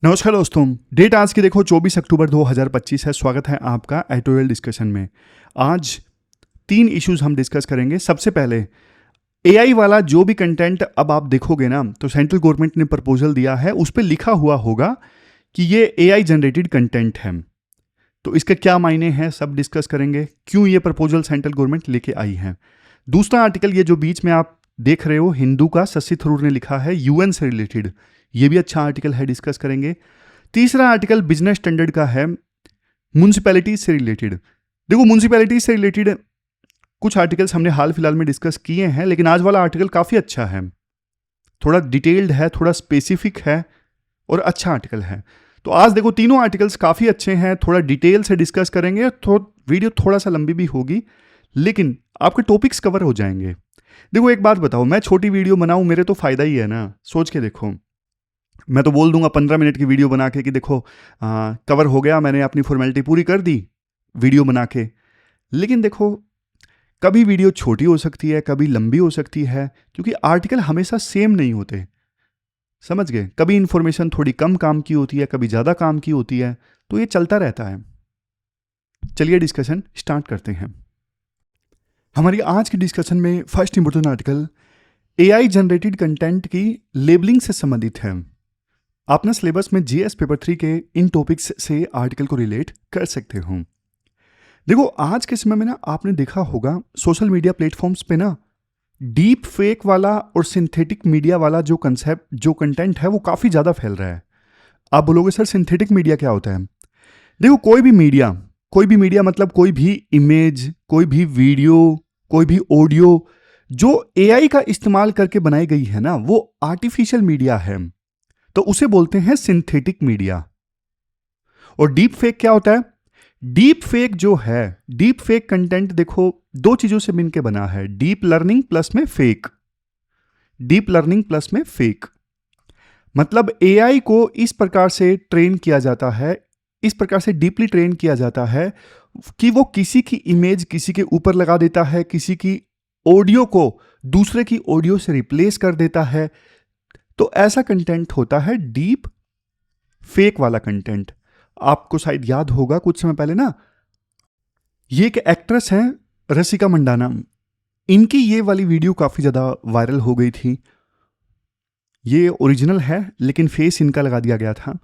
नमस्कार दोस्तों। डेट आज की देखो 24 अक्टूबर 2025 है। स्वागत है आपका एडिटोरियल डिस्कशन में। आज 3 इश्यूज हम डिस्कस करेंगे। सबसे पहले एआई वाला जो भी कंटेंट अब आप देखोगे ना, तो सेंट्रल गवर्नमेंट ने प्रपोजल दिया है, उस पर लिखा हुआ होगा कि ये एआई जनरेटेड कंटेंट है। तो इसके क्या मायने हैं सब डिस्कस करेंगे, क्यों ये प्रपोजल सेंट्रल गवर्नमेंट लेके आई है। दूसरा आर्टिकल ये जो बीच में आप देख रहे हो, हिंदू का शशि थरूर ने लिखा है, यूएन से रिलेटेड, ये भी अच्छा आर्टिकल है, डिस्कस करेंगे। तीसरा आर्टिकल बिजनेस स्टैंडर्ड का है, म्यूनसिपैलिटी से रिलेटेड। देखो, म्यूनसिपैलिटी से रिलेटेड कुछ आर्टिकल्स हमने हाल फिलहाल में डिस्कस किए हैं, लेकिन आज वाला आर्टिकल काफ़ी अच्छा है, थोड़ा डिटेल्ड है, थोड़ा स्पेसिफिक है और अच्छा आर्टिकल है। तो आज देखो तीनों आर्टिकल्स काफ़ी अच्छे हैं, थोड़ा डिटेल से डिस्कस करेंगे। तो वीडियो थोड़ा सा लंबी भी होगी, लेकिन आपके टॉपिक्स कवर हो जाएंगे। देखो एक बात बताओ, मैं छोटी वीडियो बनाऊं, मेरे तो फ़ायदा ही है ना। सोच के देखो, मैं तो बोल दूंगा 15 मिनट की वीडियो बना के कि देखो कवर हो गया, मैंने अपनी फॉर्मेलिटी पूरी कर दी वीडियो बना के। लेकिन देखो, कभी वीडियो छोटी हो सकती है, कभी लंबी हो सकती है, क्योंकि आर्टिकल हमेशा सेम नहीं होते, समझ गए। कभी इंफॉर्मेशन थोड़ी कम काम की होती है, कभी ज़्यादा काम की होती है, तो ये चलता रहता है। चलिए डिस्कशन स्टार्ट करते हैं। हमारी आज की डिस्कशन में first important article AI generated content की लेबलिंग से संबंधित है। आप ना सिलेबस में जीएस पेपर 3 के इन टॉपिक्स से आर्टिकल को रिलेट कर सकते हो। देखो, आज के समय में ना आपने देखा होगा सोशल मीडिया प्लेटफॉर्म्स पे ना डीप फेक वाला और सिंथेटिक मीडिया वाला जो कंसेप्ट, जो कंटेंट है, वो काफ़ी ज़्यादा फैल रहा है। आप बोलोगे सर सिंथेटिक मीडिया क्या होता है? देखो, कोई भी मीडिया मतलब कोई भी इमेज, कोई भी वीडियो, कोई भी ऑडियो जो एआई का इस्तेमाल करके बनाई गई है ना, वो आर्टिफिशियल मीडिया है, तो उसे बोलते हैं सिंथेटिक मीडिया। और डीप फेक क्या होता है? डीप फेक जो है, डीप फेक कंटेंट देखो दो चीजों से मिलकर बना है, डीप लर्निंग प्लस में फेक। डीप लर्निंग प्लस में फेक मतलब एआई को इस प्रकार से ट्रेन किया जाता है, इस प्रकार से डीपली ट्रेन किया जाता है कि वो किसी की इमेज किसी के ऊपर लगा देता है, किसी की ऑडियो को दूसरे की ऑडियो से रिप्लेस कर देता है। तो ऐसा कंटेंट होता है डीप फेक वाला कंटेंट। आपको शायद याद होगा कुछ समय पहले ना, ये एक एक्ट्रेस हैं रसिका मंडाना, इनकी ये वाली वीडियो काफ़ी ज़्यादा वायरल हो गई थी। ये ओरिजिनल है लेकिन फेस इनका लगा दिया गया था।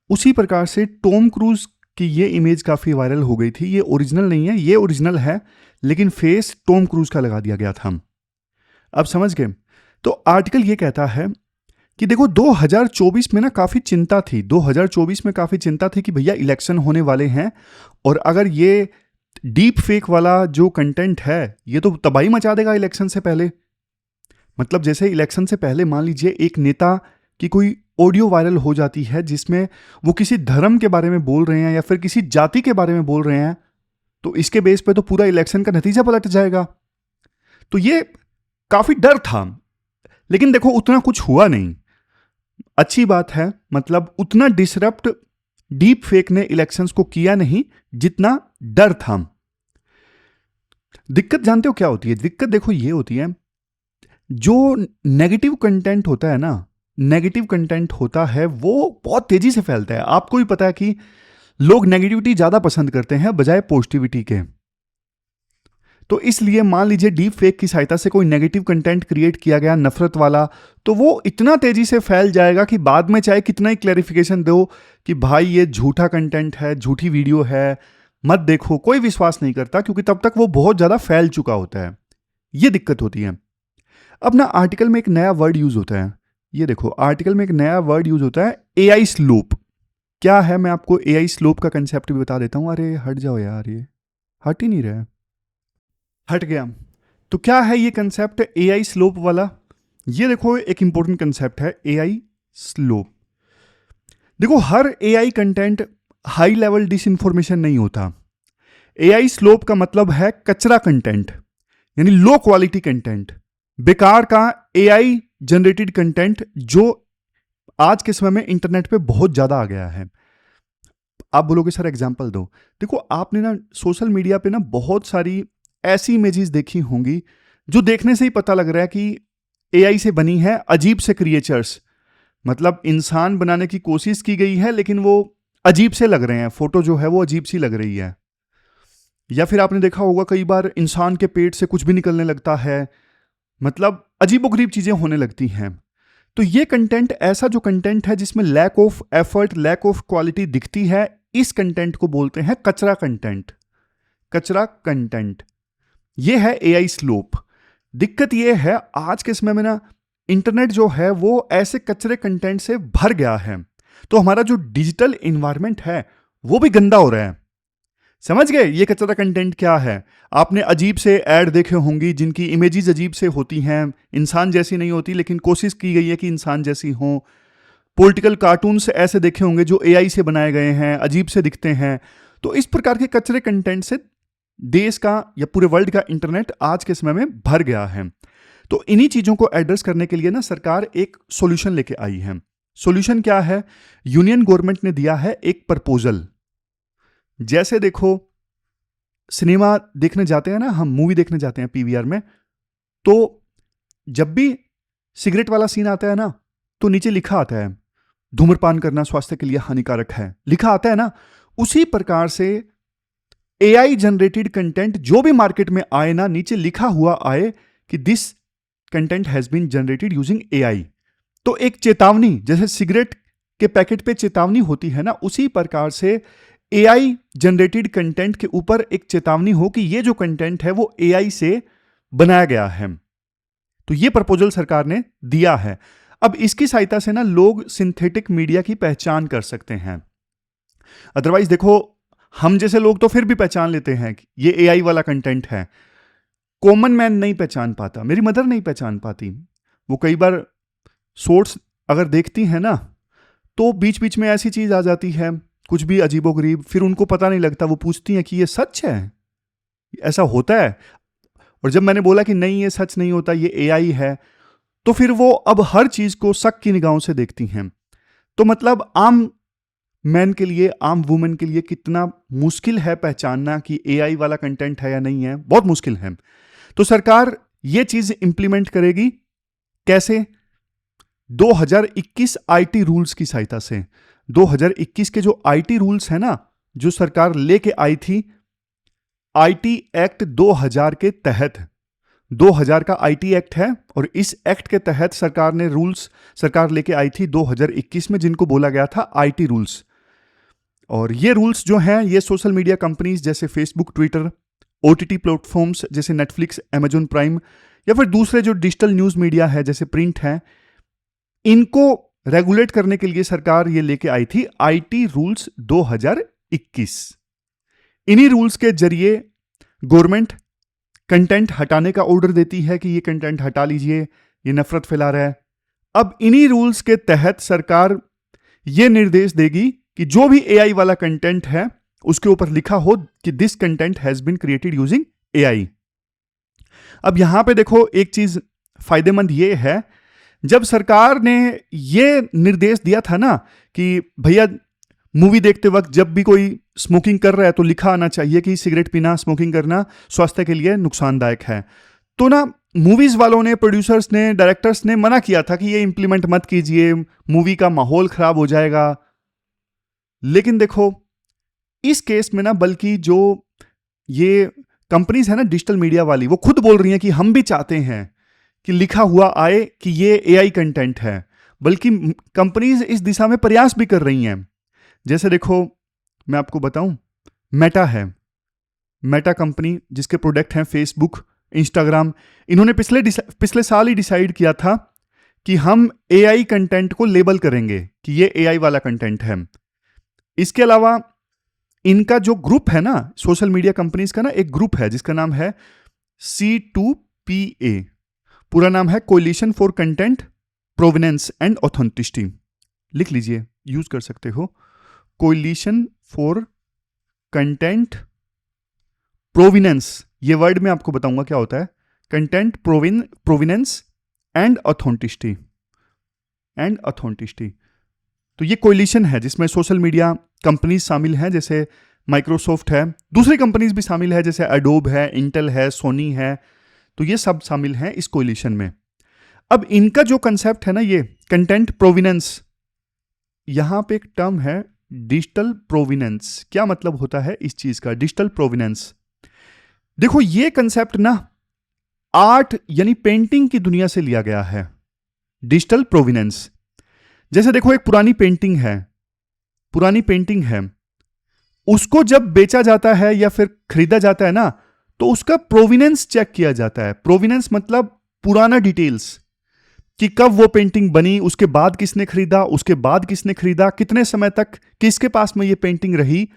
उसी प्रकार से टॉम क्रूज की ये इमेज काफ़ी वायरल हो गई थी। ये ओरिजिनल नहीं है, ये ओरिजिनल है लेकिन फेस टॉम क्रूज का लगा दिया गया था। अब समझ गए? तो आर्टिकल ये कहता है कि देखो 2024 में ना काफ़ी चिंता थी, 2024 में काफ़ी चिंता थी कि भैया इलेक्शन होने वाले हैं, और अगर ये डीप फेक वाला जो कंटेंट है ये तो तबाही मचा देगा इलेक्शन से पहले। मतलब जैसे इलेक्शन से पहले मान लीजिए एक नेता की कोई ऑडियो वायरल हो जाती है जिसमें वो किसी धर्म के बारे में बोल रहे हैं या फिर किसी जाति के बारे में बोल रहे हैं, तो इसके बेस पे तो पूरा इलेक्शन का नतीजा पलट जाएगा। तो ये काफ़ी डर था, लेकिन देखो उतना कुछ हुआ नहीं। अच्छी बात है, मतलब उतना डिसरप्ट डीप फेक ने इलेक्शंस को किया नहीं जितना डर था। दिक्कत जानते हो क्या होती है? दिक्कत देखो ये होती है, जो नेगेटिव कंटेंट होता है ना, नेगेटिव कंटेंट होता है वो बहुत तेजी से फैलता है। आपको भी पता है कि लोग नेगेटिविटी ज़्यादा पसंद करते हैं बजाय पॉजिटिविटी के। तो इसलिए मान लीजिए डीप फेक की सहायता से कोई नेगेटिव कंटेंट क्रिएट किया गया, नफरत वाला, तो वो इतना तेजी से फैल जाएगा कि बाद में चाहे कितना ही क्लैरिफिकेशन दो कि भाई ये झूठा कंटेंट है, झूठी वीडियो है, मत देखो, कोई विश्वास नहीं करता, क्योंकि तब तक वो बहुत ज़्यादा फैल चुका होता है। ये दिक्कत होती है। अब ना आर्टिकल में एक नया वर्ड यूज होता है, ये देखो आर्टिकल में एक नया वर्ड यूज होता है, एआई स्लोप। क्या है, मैं आपको एआई स्लोप का कंसेप्ट भी बता देता हूँ। अरे हट जाओ यार, ये हट ही नहीं रहा है, हट गया। तो क्या है ये कंसेप्ट एआई स्लोप वाला? ये देखो एक इंपॉर्टेंट कंसेप्ट है एआई स्लोप। देखो हर AI content high level disinformation नहीं होता। एआई स्लोप का मतलब है कचरा कंटेंट, यानी लो क्वालिटी कंटेंट, बेकार का एआई जनरेटेड कंटेंट जो आज के समय में इंटरनेट पे बहुत ज्यादा आ गया है। आप बोलोगे सर एग्जांपल दो। देखो आपने ना सोशल मीडिया पे ना बहुत सारी ऐसी इमेजेस देखी होंगी जो देखने से ही पता लग रहा है कि एआई से बनी है, अजीब से क्रिएचर्स, मतलब इंसान बनाने की कोशिश की गई है लेकिन वो अजीब से लग रहे हैं, फोटो जो है वो अजीब सी लग रही है। या फिर आपने देखा होगा कई बार इंसान के पेट से कुछ भी निकलने लगता है, मतलब अजीबोगरीब चीजें होने लगती हैं। तो ये कंटेंट, ऐसा जो कंटेंट है जिसमें lack of effort, lack of quality दिखती है, इस कंटेंट को बोलते हैं कचरा कंटेंट। कचरा कंटेंट ये है एआई स्लोप। दिक्कत ये है आज के समय में ना, इंटरनेट जो है वो ऐसे कचरे कंटेंट से भर गया है, तो हमारा जो डिजिटल इन्वायरमेंट है वो भी गंदा हो रहा है। समझ गए ये कचरा कंटेंट क्या है? आपने अजीब से ऐड देखे होंगी जिनकी इमेजेस अजीब से होती हैं, इंसान जैसी नहीं होती लेकिन कोशिश की गई है कि इंसान जैसी हो। पॉलिटिकल कार्टून्स ऐसे देखे होंगे जो एआई से बनाए गए हैं, अजीब से दिखते हैं। तो इस प्रकार के कचरे कंटेंट से देश का या पूरे वर्ल्ड का इंटरनेट आज के समय में भर गया है। तो इन्हीं चीजों को एड्रेस करने के लिए ना सरकार एक सॉल्यूशन लेके आई है। सॉल्यूशन क्या है? यूनियन गवर्नमेंट ने दिया है एक प्रपोजल। जैसे देखो, सिनेमा देखने जाते हैं ना, हम मूवी देखने जाते हैं पीवीआर में, तो जब भी सिगरेट वाला सीन आता है ना, तो नीचे लिखा आता है धूम्रपान करना स्वास्थ्य के लिए हानिकारक है, लिखा आता है ना। उसी प्रकार से एआई जनरेटेड कंटेंट जो भी मार्केट में आए ना, नीचे लिखा हुआ आए कि this content has been generated using AI. तो एक चेतावनी, जैसे सिगरेट के पैकेट पे चेतावनी होती है ना, उसी प्रकार से एआई जनरेटेड कंटेंट के ऊपर एक चेतावनी हो कि ये जो कंटेंट है वो एआई से बनाया गया है। तो ये प्रपोजल सरकार ने दिया है। अब इसकी सहायता से ना लोग सिंथेटिक मीडिया की पहचान कर सकते हैं। अदरवाइज देखो, हम जैसे लोग तो फिर भी पहचान लेते हैं कि ये एआई वाला कंटेंट है। कॉमन मैन नहीं पहचान पाता, मेरी मदर नहीं पहचान पाती। वो कई बार शॉर्ट्स अगर देखती है ना, तो बीच बीच में ऐसी चीज आ जाती है कुछ भी अजीबोगरीब, फिर उनको पता नहीं लगता, वो पूछती हैं कि ये सच है, ऐसा होता है? और जब मैंने बोला कि नहीं ये सच नहीं होता, ये एआई है, तो फिर वो अब हर चीज को शक की निगाहों से देखती हैं। तो मतलब आम मैन के लिए, आम वुमेन के लिए कितना मुश्किल है पहचानना कि एआई वाला कंटेंट है या नहीं है, बहुत मुश्किल है। तो सरकार ये चीज इंप्लीमेंट करेगी कैसे? 2021 आईटी रूल्स की सहायता से। 2021 के जो आईटी रूल्स है ना, जो सरकार लेके आई थी आईटी एक्ट 2000 के तहत, 2000 का आईटी एक्ट है, और इस एक्ट के तहत सरकार ने रूल्स सरकार लेके आई थी 2021 में, जिनको बोला गया था आईटी रूल्स। और ये रूल्स जो हैं, ये सोशल मीडिया कंपनीज जैसे फेसबुक, ट्विटर, ओटीटी प्लेटफॉर्म्स जैसे नेटफ्लिक्स, अमेजॉन प्राइम, या फिर दूसरे जो डिजिटल न्यूज मीडिया है जैसे प्रिंट है, इनको रेगुलेट करने के लिए सरकार ये लेके आई थी आईटी रूल्स 2021। इन्हीं रूल्स के जरिए गवर्नमेंट कंटेंट हटाने का ऑर्डर देती है कि ये कंटेंट हटा लीजिए, ये नफरत फैला रहा है। अब इन्हीं रूल्स के तहत सरकार ये निर्देश देगी कि जो भी एआई वाला कंटेंट है उसके ऊपर लिखा हो कि this content has been created using AI. अब यहां पे देखो, एक चीज फायदेमंद ये है, जब सरकार ने ये निर्देश दिया था ना कि भैया मूवी देखते वक्त जब भी कोई स्मोकिंग कर रहा है तो लिखा आना चाहिए कि सिगरेट पीना, स्मोकिंग करना स्वास्थ्य के लिए नुकसानदायक है, तो ना मूवीज वालों ने, प्रोड्यूसर्स ने, डायरेक्टर्स ने मना किया था कि ये इंप्लीमेंट मत कीजिए, मूवी का माहौल खराब हो जाएगा। लेकिन देखो, इस केस में ना, बल्कि जो ये कंपनीज है ना डिजिटल मीडिया वाली, वो खुद बोल रही हैं कि हम भी चाहते हैं कि लिखा हुआ आए कि ये एआई कंटेंट है, बल्कि कंपनीज इस दिशा में प्रयास भी कर रही हैं। जैसे देखो, मैं आपको बताऊं, मेटा है, मेटा कंपनी जिसके प्रोडक्ट हैं फेसबुक, इंस्टाग्राम, इन्होंने पिछले साल ही डिसाइड किया था कि हम एआई कंटेंट को लेबल करेंगे कि ये एआई वाला कंटेंट है। इसके अलावा इनका जो ग्रुप है ना, सोशल मीडिया कंपनीज का ना एक ग्रुप है जिसका नाम है C2PA, पूरा नाम है coalition for content provenance and authenticity. लिख लीजिए, यूज कर सकते हो, कोलिशन फॉर कंटेंट प्रोविनेंस। ये वर्ड मैं आपको बताऊंगा क्या होता है, कंटेंट प्रोविनेंस एंड ऑथेंटिसिटी, तो ये कोलिशन है जिसमें सोशल मीडिया कंपनीज शामिल हैं, जैसे माइक्रोसॉफ्ट है, दूसरी कंपनीज भी शामिल है जैसे एडोब है, इंटेल है, सोनी है, तो ये सब शामिल हैं इस कोलिशन में। अब इनका जो कंसेप्ट है ना, ये कंटेंट प्रोविनेंस, यहां पे एक टर्म है डिजिटल प्रोविनेंस। क्या मतलब होता है इस चीज का, डिजिटल प्रोविनेंस? देखो ये कंसेप्ट ना आर्ट यानी पेंटिंग की दुनिया से लिया गया है, डिजिटल प्रोविनेंस। जैसे देखो एक पुरानी पेंटिंग है, उसको जब बेचा जाता है या फिर खरीदा जाता है ना, तो उसका प्रोविनेंस चेक किया जाता है। प्रोविनेंस मतलब पुराना डिटेल्स, कि कब वो पेंटिंग बनी, उसके बाद किसने खरीदा, उसके बाद किसने खरीदा, कितने समय तक किसके पास में ये पेंटिंग रही।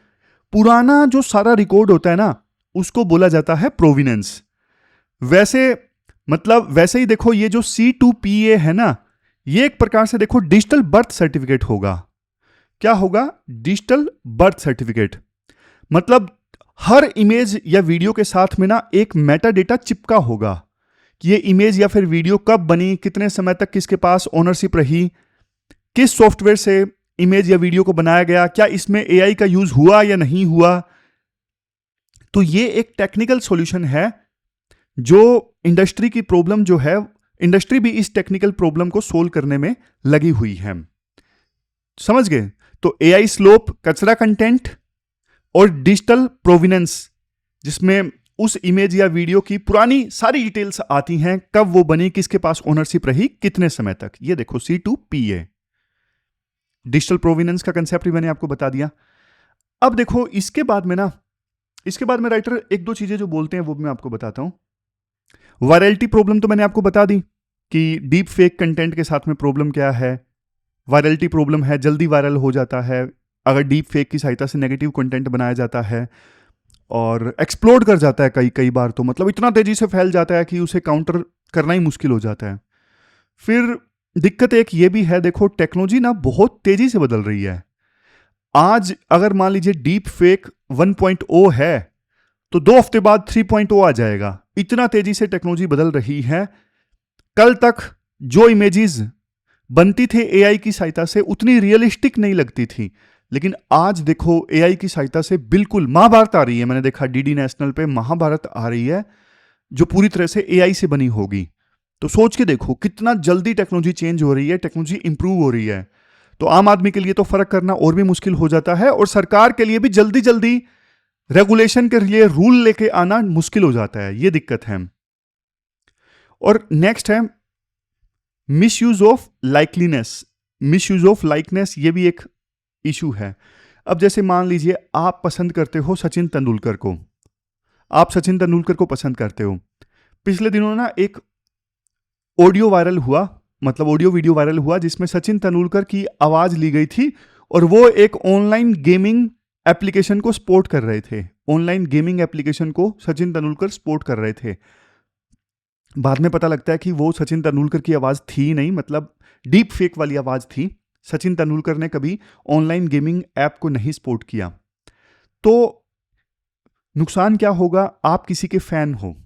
पुराना जो सारा रिकॉर्ड होता है ना, उसको बोला जाता है प्रोविनेंस। वैसे ही देखो ये जो C2PA है ना, ये एक प्रकार से देखो डिजिटल बर्थ सर्टिफिकेट होगा। क्या होगा? Digital birth certificate. मतलब हर इमेज या वीडियो के साथ में ना एक मेटा डेटा चिपका होगा कि ये इमेज या फिर वीडियो कब बनी, कितने समय तक किसके पास ओनरशिप रही, किस सॉफ्टवेयर से इमेज या वीडियो को बनाया गया, क्या इसमें AI का यूज हुआ या नहीं हुआ। तो ये एक टेक्निकल सॉल्यूशन है जो इंडस्ट्री की प्रॉब्लम जो है, इंडस्ट्री भी इस टेक्निकल प्रॉब्लम को सोल्व करने में लगी हुई है। समझ गए? तो AI स्लोप, कचरा कंटेंट, और डिजिटल प्रोविनेंस, जिसमें उस इमेज या वीडियो की पुरानी सारी डिटेल्स आती हैं, कब वो बनी, किसके पास ओनरशिप रही, कितने समय तक। ये देखो C2PA, डिजिटल प्रोविनेंस का कंसेप्ट भी मैंने आपको बता दिया। अब देखो इसके बाद में राइटर एक दो चीजें जो बोलते हैं वो भी मैं आपको बताता हूं। वायरलिटी प्रॉब्लम तो मैंने आपको बता दी कि डीप फेक कंटेंट के साथ में प्रॉब्लम क्या है। वायरलिटी प्रॉब्लम है, जल्दी वायरल हो जाता है अगर डीप फेक की सहायता से नेगेटिव कंटेंट बनाया जाता है, और एक्सप्लोड कर जाता है कई बार, तो मतलब इतना तेजी से फैल जाता है कि उसे काउंटर करना ही मुश्किल हो जाता है। फिर दिक्कत एक ये भी है, देखो टेक्नोलॉजी ना बहुत तेजी से बदल रही है। आज अगर मान लीजिए डीप फेक 1.0 है, तो 2 हफ्ते बाद 3.0 आ जाएगा। इतना तेजी से टेक्नोलॉजी बदल रही है। कल तक जो इमेजेस बनती थे AI की सहायता से उतनी रियलिस्टिक नहीं लगती थी, लेकिन आज देखो AI की सहायता से बिल्कुल महाभारत आ रही है। मैंने देखा DD नेशनल पे महाभारत आ रही है जो पूरी तरह से AI से बनी होगी। तो सोच के देखो कितना जल्दी टेक्नोलॉजी चेंज हो रही है, टेक्नोलॉजी इंप्रूव हो रही है। तो आम आदमी के लिए तो फर्क करना और भी मुश्किल हो जाता है, और सरकार के लिए भी जल्दी जल्दी रेगुलेशन के लिए रूल लेके आना मुश्किल हो जाता है। ये दिक्कत है। और नेक्स्ट है मिसयूज ऑफ लाइकनेस। ये भी एक इशू है। अब जैसे मान लीजिए आप पसंद करते हो सचिन तेंदुलकर को, पसंद करते हो। पिछले दिनों ना एक ऑडियो वीडियो वायरल हुआ जिसमें सचिन तेंदुलकर की आवाज ली गई थी, और वो एक ऑनलाइन गेमिंग एप्लीकेशन को सपोर्ट कर रहे थे। सचिन तेंदुलकर सपोर्ट कर रहे थे। बाद में पता लगता है कि वो सचिन तेंदुलकर की आवाज थी नहीं, मतलब डीप फेक वाली आवाज थी। सचिन तेंदुलकर ने कभी ऑनलाइन गेमिंग ऐप को नहीं सपोर्ट किया। तो नुकसान क्या होगा? आप किसी के फैन हो,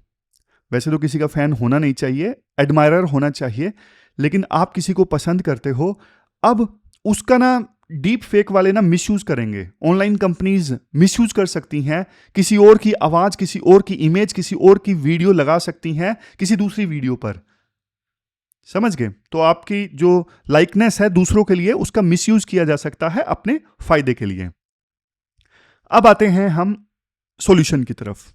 वैसे तो किसी का फैन होना नहीं चाहिए, एडमायरर होना चाहिए, लेकिन आप किसी को पसंद करते हो। अब उसका ना डीप फेक वाले ना मिसयूज करेंगे, ऑनलाइन कंपनीज मिसयूज कर सकती हैं, किसी और की आवाज, किसी और की इमेज, किसी और की वीडियो लगा सकती हैं किसी दूसरी वीडियो पर। समझ गए? तो आपकी जो लाइकनेस है दूसरों के लिए, उसका मिसयूज किया जा सकता है अपने फायदे के लिए। अब आते हैं हम सॉल्यूशन की तरफ।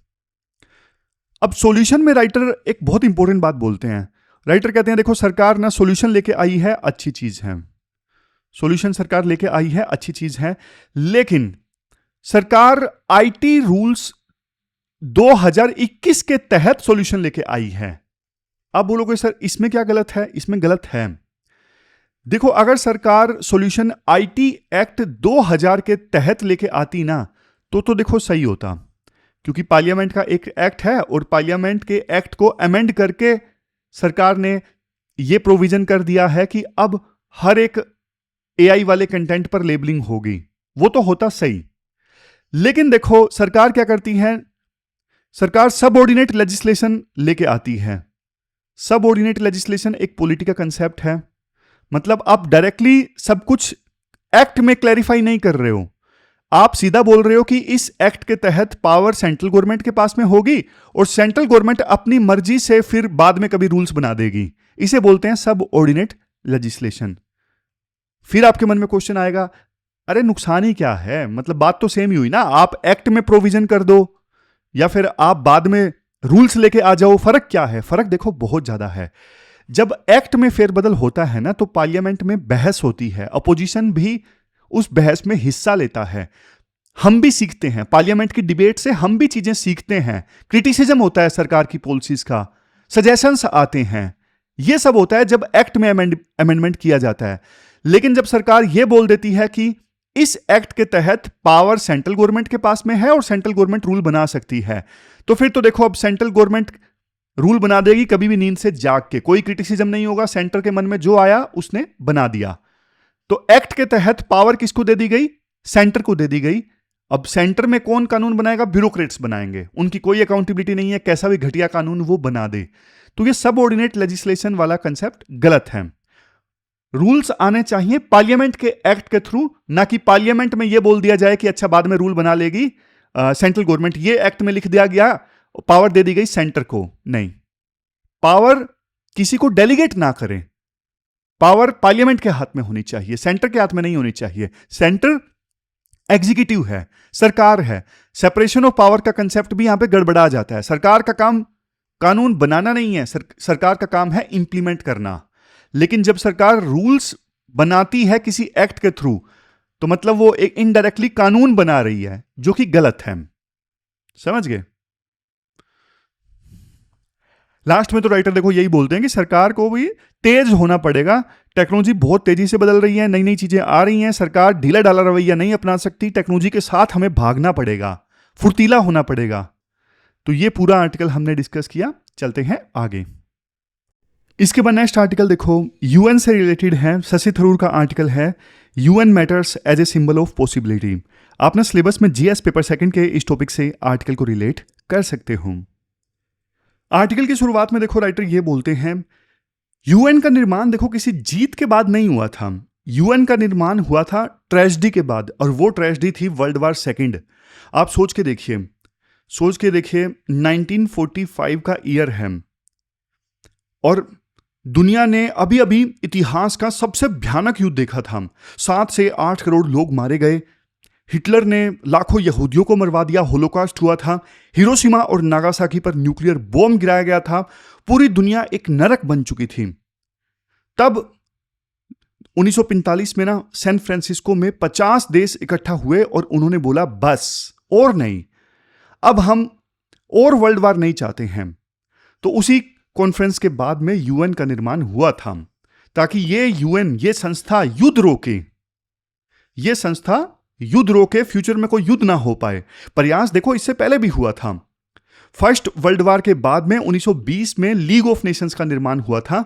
अब सॉल्यूशन में राइटर एक बहुत इंपॉर्टेंट बात बोलते हैं। राइटर कहते हैं देखो सरकार ना सॉल्यूशन लेके आई है, अच्छी चीज है, सॉल्यूशन सरकार लेके आई है, अच्छी चीज है, लेकिन सरकार IT रूल्स 2021 के तहत सॉल्यूशन लेके आई है। अब बोलोगे सर इसमें क्या गलत है? इसमें गलत है। देखो अगर सरकार सॉल्यूशन IT एक्ट 2000 के तहत लेके आती ना, तो देखो सही होता, क्योंकि पार्लियामेंट का एक एक्ट है, और पार्लियामेंट के एक्ट को अमेंड करके सरकार ने यह प्रोविजन कर दिया है कि अब हर एक AI वाले कंटेंट पर लेबलिंग होगी। वो तो होता सही, लेकिन देखो सरकार क्या करती है, सरकार सबऑर्डिनेट लेजिस्लेशन लेके आती है। सबऑर्डिनेट लेजिस्लेशन एक पॉलिटिकल कंसेप्ट है, मतलब आप डायरेक्टली सब कुछ एक्ट में क्लैरिफाई नहीं कर रहे हो, आप सीधा बोल रहे हो कि इस एक्ट के तहत पावर सेंट्रल गवर्नमेंट के पास में होगी और सेंट्रल गवर्नमेंट अपनी मर्जी से फिर बाद में कभी रूल्स बना देगी। इसे बोलते हैं सब ऑर्डिनेट लेजिस्लेशन। फिर आपके मन में क्वेश्चन आएगा, अरे नुकसान ही क्या है, मतलब बात तो सेम ही हुई ना, आप एक्ट में प्रोविजन कर दो या फिर आप बाद में रूल्स लेके आ जाओ, फर्क क्या है? फर्क देखो बहुत ज्यादा है। जब एक्ट में फेरबदल होता है ना तो पार्लियामेंट में बहस होती है, अपोजिशन भी उस बहस में हिस्सा लेता है, हम भी सीखते हैं, पार्लियामेंट की डिबेट से हम भी चीजें सीखते हैं, क्रिटिसिज्म होता है सरकार की पॉलिसीज का, सजेशंस आते हैं, यह सब होता है जब एक्ट में अमेंडमेंट किया जाता है। लेकिन जब सरकार यह बोल देती है कि इस एक्ट के तहत पावर सेंट्रल गवर्नमेंट के पास में है और सेंट्रल गवर्नमेंट रूल बना सकती है, तो फिर तो देखो अब सेंट्रल गवर्नमेंट रूल बना देगी कभी भी नींद से जाग के, कोई क्रिटिसिज्म नहीं होगा, सेंटर के मन में जो आया उसने बना दिया। तो एक्ट के तहत पावर किसको दे दी गई? सेंटर को दे दी गई। अब सेंटर में कौन कानून बनाएगा? ब्यूरोक्रेट्स बनाएंगे, उनकी कोई अकाउंटेबिलिटी नहीं है, कैसा भी घटिया कानून वो बना दे। तो ये सब ऑर्डिनेट लेजिस्लेशन वाला कंसेप्ट गलत है। रूल्स आने चाहिए पार्लियामेंट के एक्ट के थ्रू, ना कि पार्लियामेंट में यह बोल दिया जाए कि अच्छा बाद में रूल बना लेगी सेंट्रल गवर्नमेंट, ये एक्ट में लिख दिया गया, पावर दे दी गई सेंटर को। नहीं, पावर किसी को डेलीगेट ना करें, पावर पार्लियामेंट के हाथ में होनी चाहिए, सेंटर के हाथ में नहीं होनी चाहिए। सेंटर एग्जीक्यूटिव है, सरकार है, सेपरेशन ऑफ पावर का कंसेप्ट भी यहां पे गड़बड़ा जाता है। सरकार का काम कानून बनाना नहीं है, सरकार का काम है इंप्लीमेंट करना। लेकिन जब सरकार रूल्स बनाती है किसी एक्ट के थ्रू, तो मतलब वो एक इनडायरेक्टली कानून बना रही है, जो कि गलत है। समझ गए? लास्ट में तो राइटर देखो यही बोलते हैं कि सरकार को भी तेज होना पड़ेगा, टेक्नोलॉजी बहुत तेजी से बदल रही है, नई नई चीजें आ रही हैं, सरकार ढीला ढाला रवैया नहीं अपना सकती, टेक्नोलॉजी के साथ हमें भागना पड़ेगा, फुर्तीला होना पड़ेगा। तो ये पूरा आर्टिकल हमने डिस्कस किया, चलते हैं आगे। इसके बाद नेक्स्ट आर्टिकल देखो, यूएन से रिलेटेड है, शशि थरूर का आर्टिकल है, UN matters as a symbol of possibility. आप ना सिलेबस में जीएस पेपर सेकंड के इस टॉपिक से आर्टिकल को रिलेट कर सकते हो। आर्टिकल की शुरुआत में देखो राइटर ये बोलते हैं, यूएन का निर्माण देखो किसी जीत के बाद नहीं हुआ था, यूएन का निर्माण हुआ था ट्रेजेडी के बाद, और वो ट्रेजेडी थी वर्ल्ड वार सेकंड। आप सोच के देखिए 1945 का ईयर है और दुनिया ने अभी अभी इतिहास का सबसे भयानक युद्ध देखा था, 7 से 8 करोड़ लोग मारे गए, हिटलर ने लाखों यहूदियों को मरवा दिया, होलोकॉस्ट हुआ था, हिरोशिमा और नागासाकी पर न्यूक्लियर बॉम्ब गिराया गया था, पूरी दुनिया एक नरक बन चुकी थी। तब 1945 में ना सैन फ्रांसिस्को में 50 देश इकट्ठा हुए और उन्होंने बोला बस और नहीं, अब हम और वर्ल्ड वार नहीं चाहते हैं। तो उसी कॉन्फ्रेंस के बाद में यूएन का निर्माण हुआ था, ताकि ये यूएन, ये संस्था युद्ध रोके, ये संस्था युद्ध रोके, फ्यूचर में कोई युद्ध ना हो पाए। प्रयास देखो इससे पहले भी हुआ था, फर्स्ट वर्ल्ड वार के बाद में 1920 में लीग ऑफ नेशंस का निर्माण हुआ था,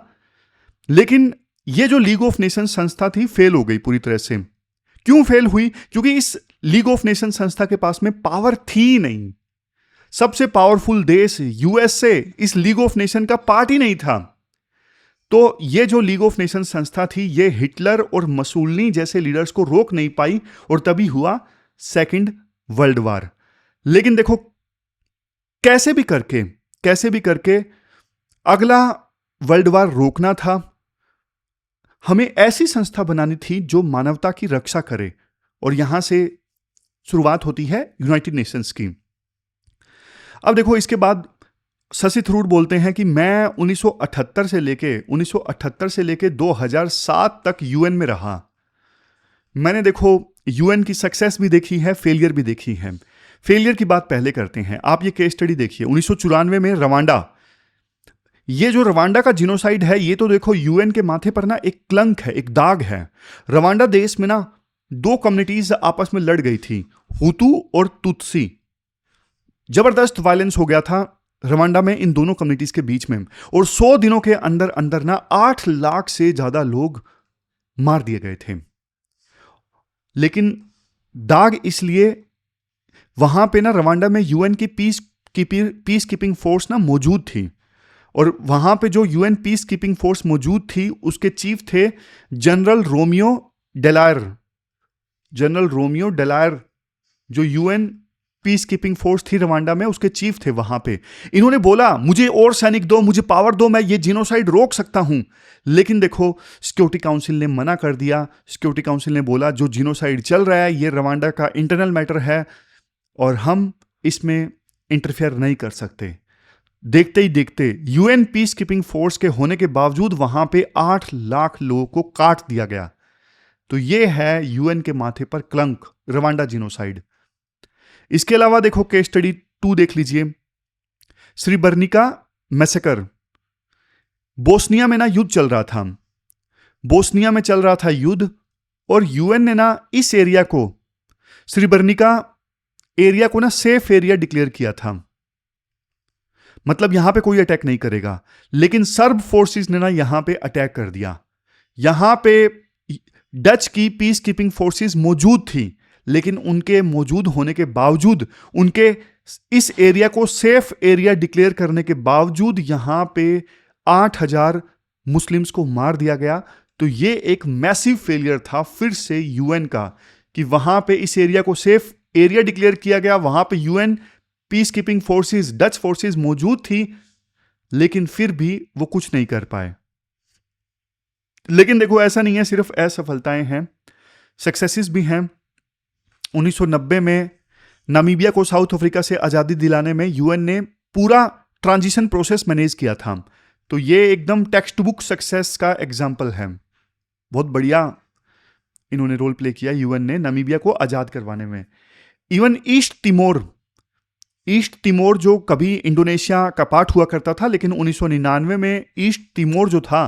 लेकिन ये जो लीग ऑफ नेशंस संस्था थी फेल हो गई पूरी तरह से। क्यों फेल हुई? क्योंकि इस लीग ऑफ नेशंस संस्था के पास में पावर थी नहीं, सबसे पावरफुल देश यूएसए इस लीग ऑफ नेशन का पार्ट ही नहीं था। तो ये जो लीग ऑफ नेशन संस्था थी, ये हिटलर और मसूलनी जैसे लीडर्स को रोक नहीं पाई और तभी हुआ सेकंड वर्ल्ड वार। लेकिन देखो कैसे भी करके अगला वर्ल्ड वार रोकना था, हमें ऐसी संस्था बनानी थी जो मानवता की रक्षा करे, और यहां से शुरुआत होती है यूनाइटेड नेशंस की। अब देखो इसके बाद शशि थरूर बोलते हैं कि मैं 1978 से लेके 2007 तक यूएन में रहा। मैंने देखो यूएन की सक्सेस भी देखी है, फेलियर भी देखी है। फेलियर की बात पहले करते हैं। आप ये केस स्टडी देखिए 1994 में रवांडा, ये जो रवांडा का जिनोसाइड है, ये तो देखो यूएन के माथे पर ना एक कलंक है, एक दाग है। रवांडा देश में ना 2 कम्युनिटीज आपस में लड़ गई थी, हुतू और तुत्सी। जबरदस्त वायलेंस हो गया था रवांडा में इन दोनों कम्युनिटीज के बीच में, और 100 दिनों के अंदर अंदर ना 8 लाख से ज्यादा लोग मार दिए गए थे। लेकिन दाग इसलिए, वहां पे ना रवांडा में यूएन की पीस कीपिंग फोर्स ना मौजूद थी, और वहां पे जो यूएन पीस कीपिंग फोर्स मौजूद थी उसके चीफ थे जनरल रोमियो डेलायर। जो यूएन पीस कीपिंग फोर्स थी रवांडा में, उसके चीफ थे वहां पे। इन्होंने बोला मुझे और सैनिक दो, मुझे पावर दो, मैं ये जिनोसाइड रोक सकता हूं। लेकिन देखो सिक्योरिटी काउंसिल ने मना कर दिया। सिक्योरिटी काउंसिल ने बोला जो जिनोसाइड चल रहा है ये रवांडा का इंटरनल मैटर है और हम इसमें इंटरफेयर नहीं कर सकते। देखते ही देखते यूएन पीस कीपिंग फोर्स के होने के बावजूद वहां पे 8 लाख लोगों को काट दिया गया। तो ये है यूएन के माथे पर कलंक, रवांडा जिनोसाइड। इसके अलावा देखो केस स्टडी 2 देख लीजिए, श्रीबर्निका मैसेकर। बोस्निया में ना युद्ध चल रहा था, बोस्निया में चल रहा था युद्ध, और यूएन ने ना इस एरिया को, श्रीबर्निका एरिया को ना सेफ एरिया डिक्लेयर किया था। मतलब यहां पे कोई अटैक नहीं करेगा, लेकिन सर्ब फोर्सेस ने ना यहां पे अटैक कर दिया। यहां पे डच की पीस कीपिंग फोर्सेस मौजूद थी, लेकिन उनके मौजूद होने के बावजूद, उनके इस एरिया को सेफ एरिया डिक्लेयर करने के बावजूद यहां पे 8,000 मुस्लिम्स को मार दिया गया। तो ये एक मैसिव फेलियर था फिर से यूएन का, कि वहां पे इस एरिया को सेफ एरिया डिक्लेयर किया गया, वहां पे UN peace keeping forces, Dutch forces मौजूद थी, लेकिन फिर भी वो कुछ नहीं कर पाए। लेकिन देखो ऐसा नहीं है सिर्फ असफलताएं हैं, सक्सेसेस भी हैं। 1990 में नामीबिया को साउथ अफ्रीका से आज़ादी दिलाने में यूएन ने पूरा ट्रांजिशन प्रोसेस मैनेज किया था। तो ये एकदम टेक्स्ट बुक सक्सेस का एग्जाम्पल है। बहुत बढ़िया इन्होंने रोल प्ले किया यूएन ने नामीबिया को आज़ाद करवाने में। इवन ईस्ट तिमोर जो कभी इंडोनेशिया का पार्ट हुआ करता था, लेकिन 1999 में ईस्ट तिमोर जो था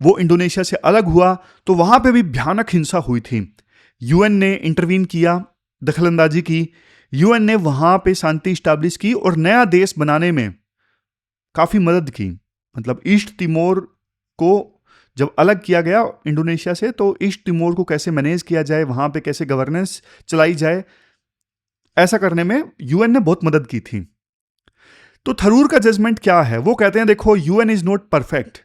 वो इंडोनेशिया से अलग हुआ, तो वहां पे भी भयानक हिंसा हुई थी। यूएन ने इंटरवीन किया, दखलंदाजी की, यूएन ने वहां पे शांति स्टैब्लिश की और नया देश बनाने में काफी मदद की। मतलब ईस्ट तिमोर को जब अलग किया गया इंडोनेशिया से, तो ईस्ट तिमोर को कैसे मैनेज किया जाए, वहां पे कैसे गवर्नेंस चलाई जाए, ऐसा करने में यूएन ने बहुत मदद की थी। तो थरूर का जजमेंट क्या है? वो कहते हैं देखो यूएन इज नॉट परफेक्ट,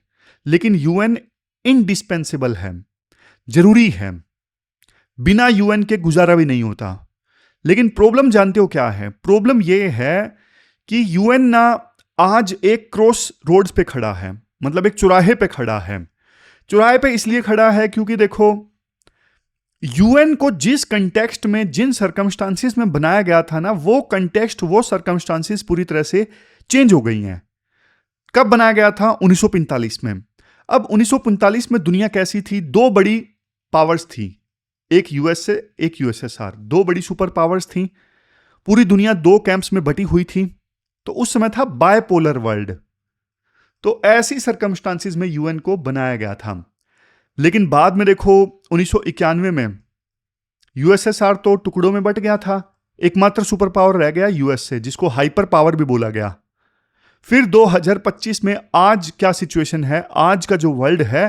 लेकिन यूएन इंडिस्पेंसेबल है, जरूरी है, बिना यूएन के गुजारा भी नहीं होता। लेकिन प्रॉब्लम जानते हो क्या है? प्रॉब्लम यह है कि यूएन ना आज एक क्रॉस रोड्स पे खड़ा है, मतलब एक चौराहे पे खड़ा है। चौराहे पे इसलिए खड़ा है क्योंकि देखो यूएन को जिस कंटेक्स्ट में, जिन सर्कमस्टांसिस में बनाया गया था ना, वो कंटेक्स्ट, वो सर्कमस्टांसिस पूरी तरह से चेंज हो गई हैं। कब बनाया गया था? 1945 में। अब 1945 में दुनिया कैसी थी? 2 बड़ी पावर्स थी, एक यूएसए, एक यूएसएसआर। 2 बड़ी सुपर पावर्स थी, पूरी दुनिया 2 कैंप्स में बटी हुई थी। तो उस समय था बायपोलर वर्ल्ड। तो ऐसी सर्कमस्टांसिस में यूएन को बनाया गया था। लेकिन बाद में देखो 1991 में यूएसएसआर तो टुकड़ों में बट गया था, एकमात्र सुपर पावर रह गया यूएसए, जिसको हाइपर पावर भी बोला गया। फिर 2025 में आज क्या सिचुएशन है? आज का जो वर्ल्ड है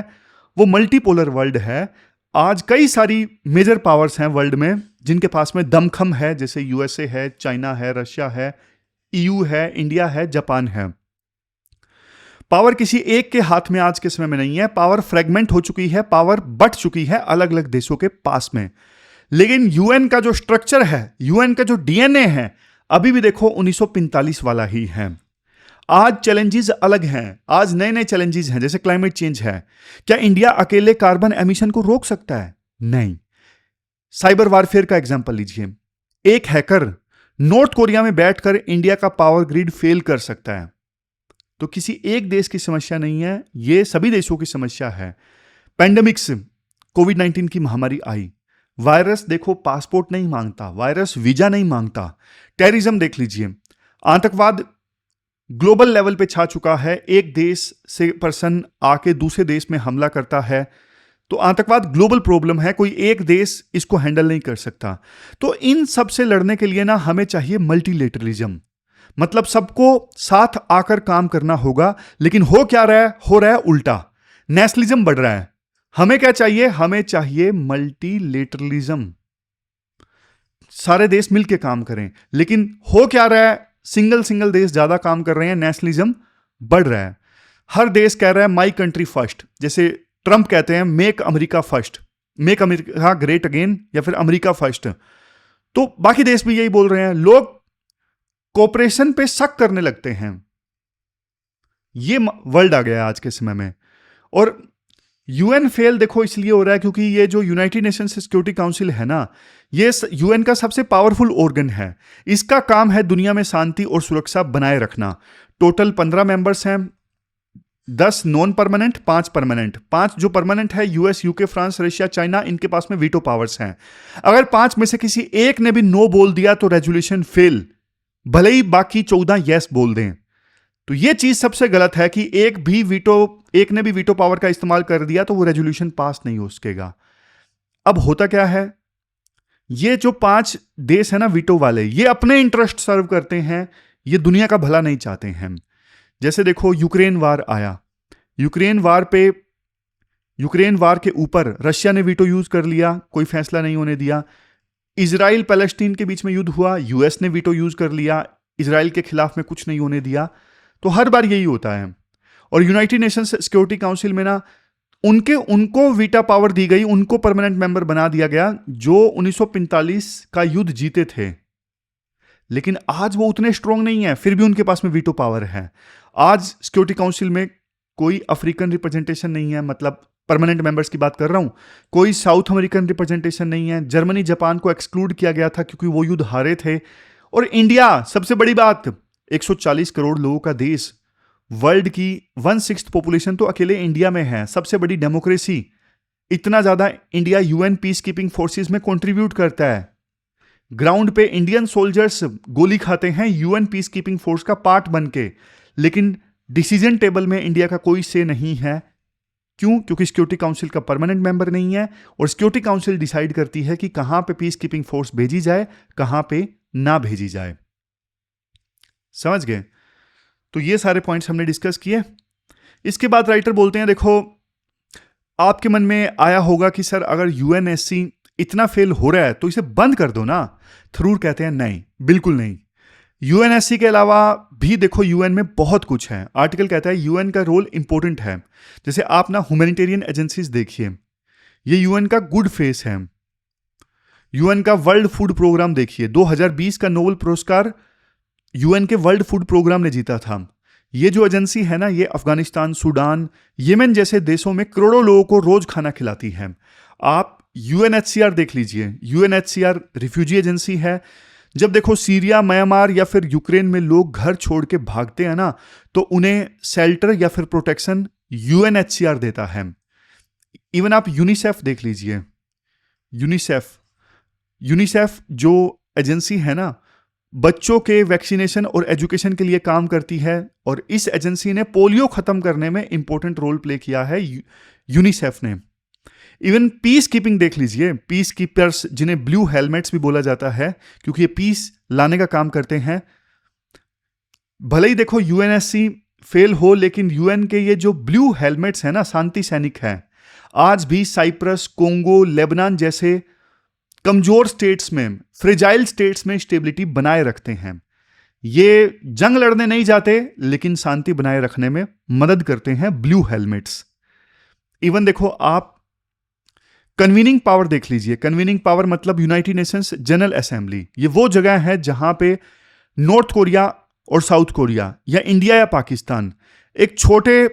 वो मल्टीपोलर वर्ल्ड है। आज कई सारी मेजर पावर्स हैं वर्ल्ड में जिनके पास में दमखम है, जैसे यूएसए है, चाइना है, रशिया है, ईयू है, इंडिया है, जापान है। पावर किसी एक के हाथ में आज के समय में नहीं है, पावर फ्रेगमेंट हो चुकी है, पावर बट चुकी है अलग अलग देशों के पास में। लेकिन यूएन का जो स्ट्रक्चर है, यूएन का जो डीएनए है, अभी भी देखो 1945 वाला ही है। आज चैलेंजेस अलग हैं, आज नए नए चैलेंजेस हैं, जैसे क्लाइमेट चेंज है। क्या इंडिया अकेले कार्बन एमिशन को रोक सकता है? नहीं। साइबर वारफेयर का एग्जांपल लीजिए, एक हैकर नॉर्थ कोरिया में बैठकर इंडिया का पावर ग्रिड फेल कर सकता है। तो किसी एक देश की समस्या नहीं है, ये सभी देशों की समस्या है। पैंडेमिक्स, कोविड-19 की महामारी आई, वायरस देखो पासपोर्ट नहीं मांगता, वायरस वीजा नहीं मांगता। टेररिज्म देख लीजिए, आतंकवाद ग्लोबल लेवल पे छा चुका है। एक देश से पर्सन आके दूसरे देश में हमला करता है, तो आतंकवाद ग्लोबल प्रॉब्लम है, कोई एक देश इसको हैंडल नहीं कर सकता। तो इन सब से लड़ने के लिए ना हमें चाहिए मल्टीलेटरलिज्म, मतलब सबको साथ आकर काम करना होगा। लेकिन हो क्या रहा है? हो रहा है उल्टा, नेशनलिज्म बढ़ रहा है। हमें क्या चाहिए? हमें चाहिए मल्टीलेटरलिज्म, सारे देश मिलके काम करें। लेकिन हो क्या रहा है? सिंगल देश ज्यादा काम कर रहे हैं, नेशनलिज्म बढ़ रहा है। हर देश कह रहा है माई कंट्री फर्स्ट, जैसे ट्रंप कहते हैं make America first, make America great again, या फिर अमेरिका फर्स्ट। तो बाकी देश भी यही बोल रहे हैं, लोग कोऑपरेशन पे शक करने लगते हैं। ये वर्ल्ड आ गया है आज के समय में। और यूएन फेल देखो इसलिए हो रहा है क्योंकि ये जो यूनाइटेड नेशंस सिक्योरिटी काउंसिल है ना, ये यूएन का सबसे पावरफुल ऑर्गन है। इसका काम है दुनिया में शांति और सुरक्षा बनाए रखना। टोटल 15 मेंबर्स हैं, 10 नॉन परमानेंट, 5 परमानेंट। 5 जो परमानेंट है, US, UK, France, Russia, China, इनके पास में वीटो पावर्स हैं। अगर 5 में से किसी एक ने भी नो बोल दिया तो रेजोल्यूशन फेल, भले ही बाकी 14 यस बोल दें। तो यह चीज सबसे गलत है कि एक ने भी वीटो पावर का इस्तेमाल कर दिया तो वो रेजोल्यूशन पास नहीं हो सकेगा। अब होता क्या है, ये जो 5 देश है ना वीटो वाले, ये अपने इंटरेस्ट सर्व करते हैं, ये दुनिया का भला नहीं चाहते हैं। जैसे देखो यूक्रेन वार आया, यूक्रेन वार के ऊपर रशिया ने वीटो यूज कर लिया, कोई फैसला नहीं होने दिया। इजराइल पैलेस्टीन के बीच में युद्ध हुआ, यूएस ने वीटो यूज कर लिया, इजराइल के खिलाफ में कुछ नहीं होने दिया। तो हर बार यही होता है। और यूनाइटेड नेशंस सिक्योरिटी काउंसिल में ना उनको वीटा पावर दी गई, उनको परमानेंट मेंबर बना दिया गया जो 1945 का युद्ध जीते थे। लेकिन आज वो उतने स्ट्रांग नहीं है, फिर भी उनके पास में वीटो पावर है। आज सिक्योरिटी काउंसिल में कोई अफ्रीकन रिप्रेजेंटेशन नहीं है, मतलब परमानेंट मेंबर्स की बात कर रहा हूं। कोई साउथ अमेरिकन रिप्रेजेंटेशन नहीं है। जर्मनी, जापान को एक्सक्लूड किया गया था क्योंकि वो युद्ध हारे थे। और इंडिया, सबसे बड़ी बात, 140 करोड़ लोगों का देश, वर्ल्ड की 1/6 पॉपुलेशन तो अकेले इंडिया में है। सबसे बड़ी डेमोक्रेसी, इतना ज्यादा India UN peace keeping forces में कंट्रीब्यूट करता है। ग्राउंड पे इंडियन सोल्जर्स गोली खाते हैं यूएन पीस कीपिंग फोर्स का पार्ट बन के, लेकिन डिसीजन टेबल में इंडिया का कोई से नहीं है। क्यों? क्योंकि सिक्योरिटी काउंसिल का परमानेंट मेंबर नहीं है और सिक्योरिटी काउंसिल डिसाइड करती है कि कहां पे पीस कीपिंग फोर्स भेजी जाए, कहां पे ना भेजी जाए। समझ गए? तो ये सारे पॉइंट्स हमने डिस्कस किए। इसके बाद राइटर बोलते हैं, देखो आपके मन में आया होगा कि सर अगर यूएनएससी इतना फेल हो रहा है तो इसे बंद कर दो ना। थरूर कहते हैं नहीं, बिल्कुल नहीं। यूएनएससी के अलावा भी देखो यूएन में बहुत कुछ है। आर्टिकल कहता है यूएन का रोल इंपॉर्टेंट है। जैसे आप ना ह्यूमैनिटेरियन एजेंसीज देखिए, ये यूएन का गुड फेस है। यूएन का वर्ल्ड फूड प्रोग्राम देखिए, 2020 का नोबेल पुरस्कार यूएन के वर्ल्ड फूड प्रोग्राम ने जीता था। ये जो एजेंसी है ना, ये अफगानिस्तान, सूडान, येमेन जैसे देशों में करोड़ों लोगों को रोज खाना खिलाती है। आप यूएनएचसीआर देख लीजिए, यूएनएचसीआर रिफ्यूजी एजेंसी है। जब देखो सीरिया, म्यांमार या फिर यूक्रेन में लोग घर छोड़ के भागते हैं ना, तो उन्हें शेल्टर या फिर प्रोटेक्शन यूएनएचसीआर देता है। इवन आप यूनिसेफ देख लीजिए, यूनिसेफ जो एजेंसी है ना, बच्चों के वैक्सीनेशन और एजुकेशन के लिए काम करती है और इस एजेंसी ने पोलियो खत्म करने में इंपॉर्टेंट रोल प्ले किया है यूनिसेफ ने। इवन पीस कीपिंग देख लीजिए, पीस कीपर्स जिन्हें ब्लू हेलमेट्स भी बोला जाता है क्योंकि ये पीस लाने का काम करते हैं। भले ही देखो यूएनएससी फेल हो, लेकिन यूएन के ये जो ब्लू हेलमेट्स हैं ना, शांति सैनिक हैं, आज भी साइप्रस, कोंगो, लेबनान जैसे कमजोर स्टेट्स में, फ्रेजाइल स्टेट्स में स्टेबिलिटी बनाए रखते हैं। ये जंग लड़ने नहीं जाते लेकिन शांति बनाए रखने में मदद करते हैं ब्लू हेलमेट्स। इवन देखो आप कन्वीनिंग पावर देख लीजिए। कन्वीनिंग पावर मतलब यूनाइटेड नेशंस जनरल असेंबली। ये वो जगह है जहां पे नॉर्थ कोरिया और साउथ कोरिया या इंडिया या पाकिस्तान एक छोटे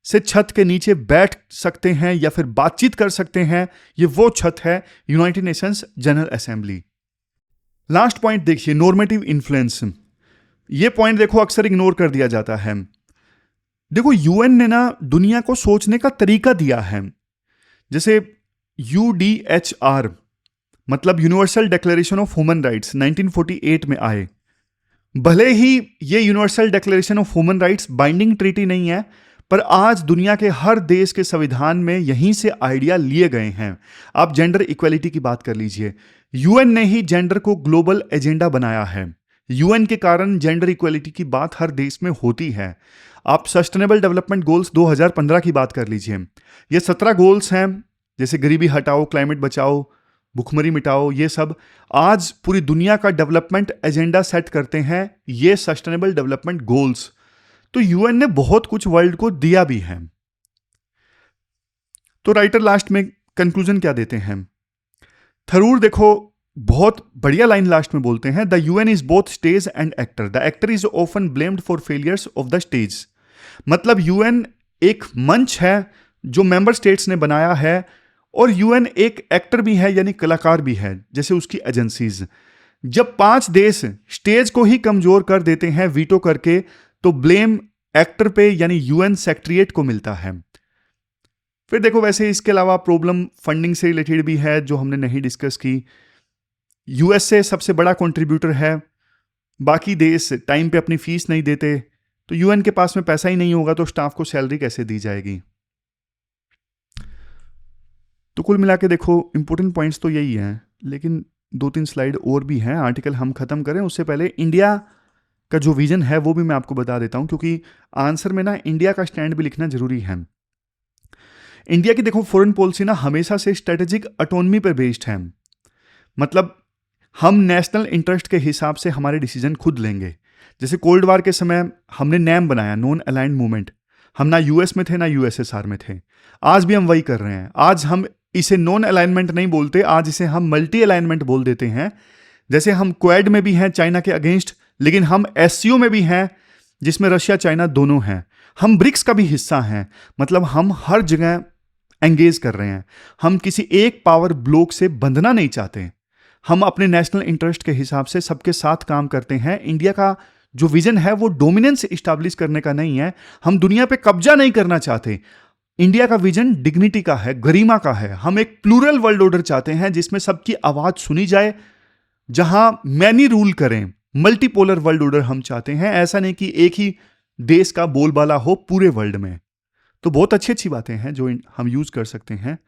से छत के नीचे बैठ सकते हैं या फिर बातचीत कर सकते हैं। ये वो छत है United Nations general assembly. Last point देखिए, नॉर्मेटिव इन्फ्लुएंस। ये पॉइंट देखो अक्सर इग्नोर कर दिया जाता है। देखो यूएन ने ना दुनिया को सोचने का तरीका दिया है। जैसे यूडीएचआर मतलब universal declaration of human rights 1948 में आए। भले ही ये universal declaration of human rights binding treaty नहीं है, पर आज दुनिया के हर देश के संविधान में यहीं से आइडिया लिए गए हैं। आप जेंडर इक्वलिटी की बात कर लीजिए, यूएन ने ही जेंडर को ग्लोबल एजेंडा बनाया है। यूएन के कारण जेंडर इक्वलिटी की बात हर देश में होती है। आप सस्टेनेबल डेवलपमेंट गोल्स 2015 की बात कर लीजिए, ये 17 गोल्स हैं, जैसे गरीबी हटाओ, क्लाइमेट बचाओ, भुखमरी मिटाओ, ये सब आज पूरी दुनिया का डेवलपमेंट एजेंडा सेट करते हैं ये सस्टेनेबल डेवलपमेंट गोल्स। तो यूएन ने बहुत कुछ वर्ल्ड को दिया भी है। तो राइटर लास्ट में कंक्लूजन क्या देते हैं? थरूर देखो बहुत बढ़िया लाइन लास्ट में बोलते हैं, the UN is both stage and actor, the actor is often blamed for failures of the stage. मतलब यूएन एक मंच है जो मेंबर स्टेट्स ने बनाया है, और यूएन एक एक्टर भी है, यानी कलाकार भी है, जैसे उसकी एजेंसीज। जब 5 देश स्टेज को ही कमजोर कर देते हैं वीटो करके, तो ब्लेम एक्टर पे यानी यूएन सेक्रेटरीट को मिलता है। फिर देखो, वैसे इसके अलावा प्रॉब्लम फंडिंग से रिलेटेड भी है जो हमने नहीं डिस्कस की। यूएसए सबसे बड़ा कंट्रीब्यूटर है, बाकी देश टाइम पे अपनी फीस नहीं देते, तो यूएन के पास में पैसा ही नहीं होगा तो स्टाफ को सैलरी कैसे दी जाएगी। तो कुल मिला के देखो, इंपॉर्टेंट पॉइंट्स तो यही हैं, लेकिन 2-3 स्लाइड और भी हैं। आर्टिकल हम खत्म करें उससे पहले इंडिया का जो विजन है वो भी मैं आपको बता देता हूं, क्योंकि आंसर में ना इंडिया का स्टैंड भी लिखना जरूरी है। इंडिया की देखो फॉरेन पॉलिसी ना हमेशा से स्ट्रेटेजिक ऑटोनॉमी पर बेस्ड है। मतलब हम नेशनल इंटरेस्ट के हिसाब से हमारे डिसीजन खुद लेंगे। जैसे कोल्ड वार के समय हमने नैम बनाया, नॉन अलाइंड मूवमेंट। हम ना यूएस में थे ना यूएसएसआर में थे। आज भी हम वही कर रहे हैं। आज हम इसे नॉन अलाइनमेंट नहीं बोलते, आज इसे हम मल्टी अलाइनमेंट बोल देते हैं। जैसे हम क्वेड में भी हैं चाइना के अगेंस्ट, लेकिन हम एससीओ में भी हैं जिसमें रशिया चाइना दोनों हैं। हम ब्रिक्स का भी हिस्सा हैं। मतलब हम हर जगह एंगेज कर रहे हैं। हम किसी एक पावर ब्लॉक से बंधना नहीं चाहते। हम अपने नेशनल इंटरेस्ट के हिसाब से सबके साथ काम करते हैं। इंडिया का जो विजन है वो डोमिनेंस इस्टेब्लिश करने का नहीं है। हम दुनिया पे कब्जा नहीं करना चाहते। इंडिया का विजन डिग्निटी का है, गरिमा का है। हम एक प्लूरल वर्ल्ड ऑर्डर चाहते हैं जिसमें सबकी आवाज सुनी जाए, जहां मैनी रूल करें। मल्टीपोलर वर्ल्ड ऑर्डर हम चाहते हैं। ऐसा नहीं कि एक ही देश का बोलबाला हो पूरे वर्ल्ड में। तो बहुत अच्छी अच्छी बातें हैं जो हम यूज कर सकते हैं।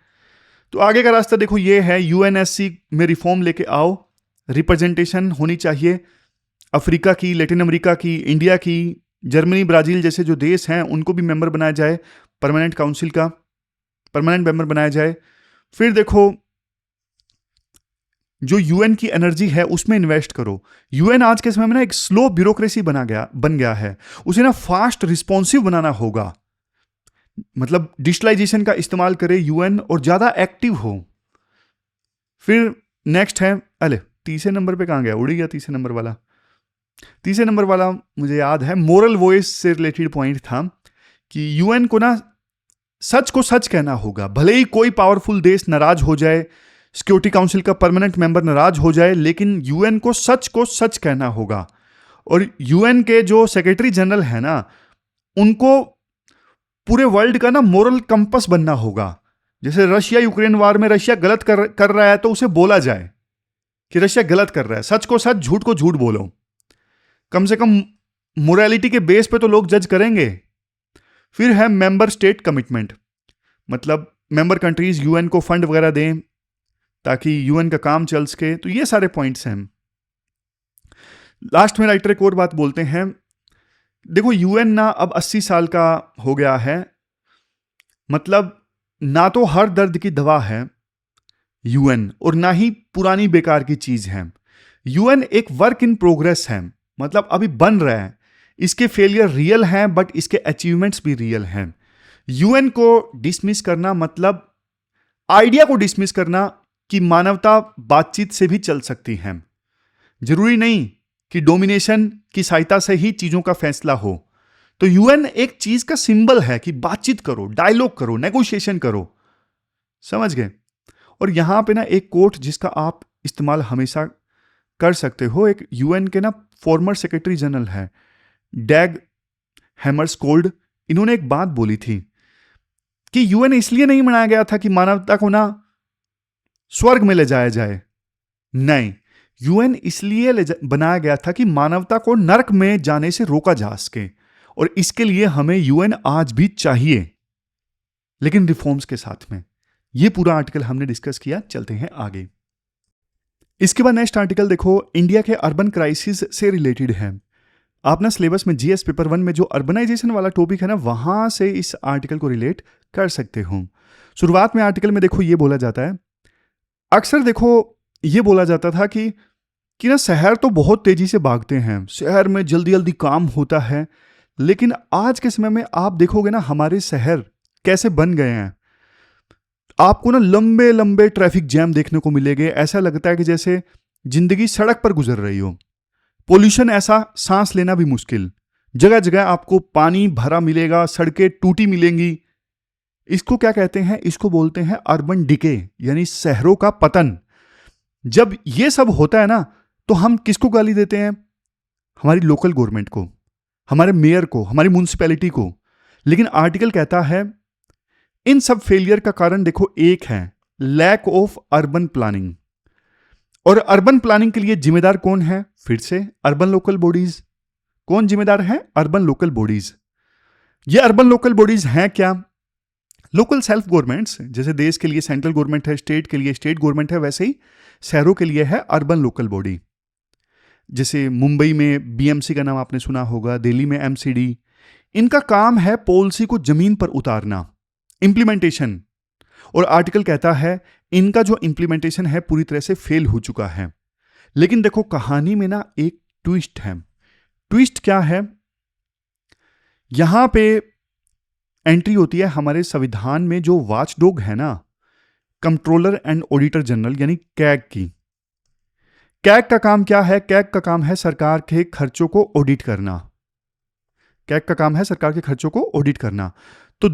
तो आगे का रास्ता देखो ये है, यूएनएससी में रिफॉर्म लेके आओ। रिप्रेजेंटेशन होनी चाहिए अफ्रीका की, लैटिन अमेरिका की, इंडिया की, जर्मनी, ब्राजील जैसे जो देश हैं उनको भी मेंबर बनाया जाए, परमानेंट काउंसिल का परमानेंट मेंबर बनाया जाए। फिर देखो, जो यूएन की एनर्जी है उसमें इन्वेस्ट करो। यूएन आज के समय में ना एक स्लो ब्यूरोक्रेसी बन गया है। उसे ना फास्ट रिस्पॉन्सिव बनाना होगा। मतलब डिजिटलाइजेशन का इस्तेमाल करे यूएन और ज्यादा एक्टिव हो। फिर नेक्स्ट है, अरे तीसरे नंबर पे कहां गया, उड़ गया तीसरे नंबर वाला। तीसरे नंबर वाला मुझे याद है, मोरल वॉइस से रिलेटेड पॉइंट था कि यूएन को ना सच को सच कहना होगा। भले ही कोई पावरफुल देश नाराज हो जाए, सिक्योरिटी काउंसिल का परमानेंट मेंबर नाराज हो जाए, लेकिन यूएन को सच कहना होगा। और यूएन के जो सेक्रेटरी जनरल है ना, उनको पूरे वर्ल्ड का ना मोरल कंपस बनना होगा। जैसे रशिया यूक्रेन वार में रशिया गलत कर रहा है तो उसे बोला जाए कि रशिया गलत कर रहा है। सच को सच, झूठ को झूठ बोलो। कम से कम मोरालिटी के बेस पे तो लोग जज करेंगे। फिर है मेंबर स्टेट कमिटमेंट। मतलब मेंबर कंट्रीज यूएन को फंड वगैरह दें ताकि यूएन का काम चल सके। तो ये सारे पॉइंट्स हैं। लास्ट में राइटर एक और बात बोलते हैं। देखो, यूएन ना अब 80 साल का हो गया है। मतलब ना तो हर दर्द की दवा है यूएन, और ना ही पुरानी बेकार की चीज है। यूएन एक वर्क इन प्रोग्रेस है। मतलब अभी बन रहा है। इसके फेलियर रियल हैं, बट इसके अचीवमेंट्स भी रियल हैं। यूएन को डिसमिस करना मतलब आइडिया को डिसमिस करना कि मानवता बातचीत से भी चल सकती है। जरूरी नहीं कि डोमिनेशन की सहायता से ही चीजों का फैसला हो। तो यूएन एक चीज का सिंबल है कि बातचीत करो, डायलॉग करो, नेगोशिएशन करो। समझ गए? और यहां पे ना एक कोट जिसका आप इस्तेमाल हमेशा कर सकते हो, एक यूएन के ना फॉर्मर सेक्रेटरी जनरल है, डैग हैमरस्कोल्ड। इन्होंने एक बात बोली थी कि यूएन इसलिए नहीं बनाया गया था कि मानवता को ना स्वर्ग में ले जाया जाए। नहीं, यूएन इसलिए बनाया गया था कि मानवता को नरक में जाने से रोका जा सके। और इसके लिए हमें यूएन आज भी चाहिए, लेकिन रिफॉर्म्स के साथ में। यह पूरा आर्टिकल हमने डिस्कस किया। चलते हैं आगे। इसके बाद नेक्स्ट आर्टिकल देखो, इंडिया के अर्बन क्राइसिस से रिलेटेड है। आप ना सिलेबस में जीएस पेपर 1 में जो अर्बनाइजेशन वाला टॉपिक है ना, वहां से इस आर्टिकल को रिलेट कर सकते हो। शुरुआत में आर्टिकल में देखो ये बोला जाता है, अक्सर देखो ये बोला जाता था कि ना शहर तो बहुत तेजी से भागते हैं, शहर में जल्दी जल्दी काम होता है। लेकिन आज के समय में आप देखोगे ना हमारे शहर कैसे बन गए हैं। आपको ना लंबे लंबे ट्रैफिक जैम देखने को मिलेंगे। ऐसा लगता है कि जैसे जिंदगी सड़क पर गुजर रही हो, पोल्यूशन ऐसा सांस लेना भी मुश्किल, जगह जगह आपको पानी भरा मिलेगा, सड़कें टूटी मिलेंगी। इसको क्या कहते हैं? इसको बोलते हैं अर्बन डिके, यानी शहरों का पतन। जब ये सब होता है ना, तो हम किसको गाली देते हैं? हमारी लोकल गवर्नमेंट को, हमारे मेयर को, हमारी म्यूनिसिपैलिटी को। लेकिन आर्टिकल कहता है इन सब फेलियर का कारण देखो एक है, लैक ऑफ अर्बन प्लानिंग। और अर्बन प्लानिंग के लिए जिम्मेदार कौन है? फिर से अर्बन लोकल बॉडीज। कौन जिम्मेदार है? Urban local bodies. ये अर्बन लोकल बॉडीज हैं क्या? Local self governments. जैसे देश के लिए सेंट्रल गवर्नमेंट है, स्टेट के लिए स्टेट गवर्नमेंट है, वैसे ही शहरों के लिए है अर्बन लोकल बॉडी। जैसे मुंबई में बीएमसी का नाम आपने सुना होगा, दिल्ली में एमसीडी। इनका काम है पॉलिसी को जमीन पर उतारना, इंप्लीमेंटेशन। और आर्टिकल कहता है इनका जो इंप्लीमेंटेशन है पूरी तरह से फेल हो चुका है। लेकिन देखो कहानी में ना एक ट्विस्ट है। ट्विस्ट क्या है? यहां पे एंट्री होती है हमारे संविधान में जो वॉचडॉग है ना, कंट्रोलर एंड ऑडिटर जनरल, यानी कैग की। कैग का काम क्या है? कैग का काम है सरकार के खर्चों को ऑडिट करना। कैग का काम है सरकार के खर्चों को ऑडिट करना। तो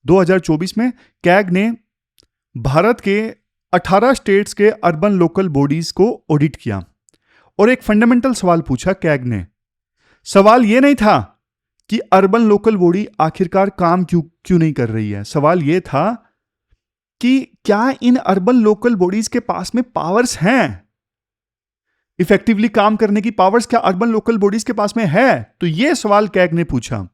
2024 में कैग ने भारत के 18 स्टेट्स के अर्बन लोकल बॉडीज को ऑडिट किया और एक फंडामेंटल सवाल पूछा कैग ने। सवाल यह नहीं था कि अर्बन लोकल बॉडी आखिरकार काम क्यों नहीं कर रही है। सवाल यह था कि क्या इन अर्बन लोकल बॉडीज के पास में पावर्स हैं, इफेक्टिवली काम करने की पावर्स क्या अर्बन लोकल बॉडीज के पास में है? तो यह सवाल कैग ने पूछा।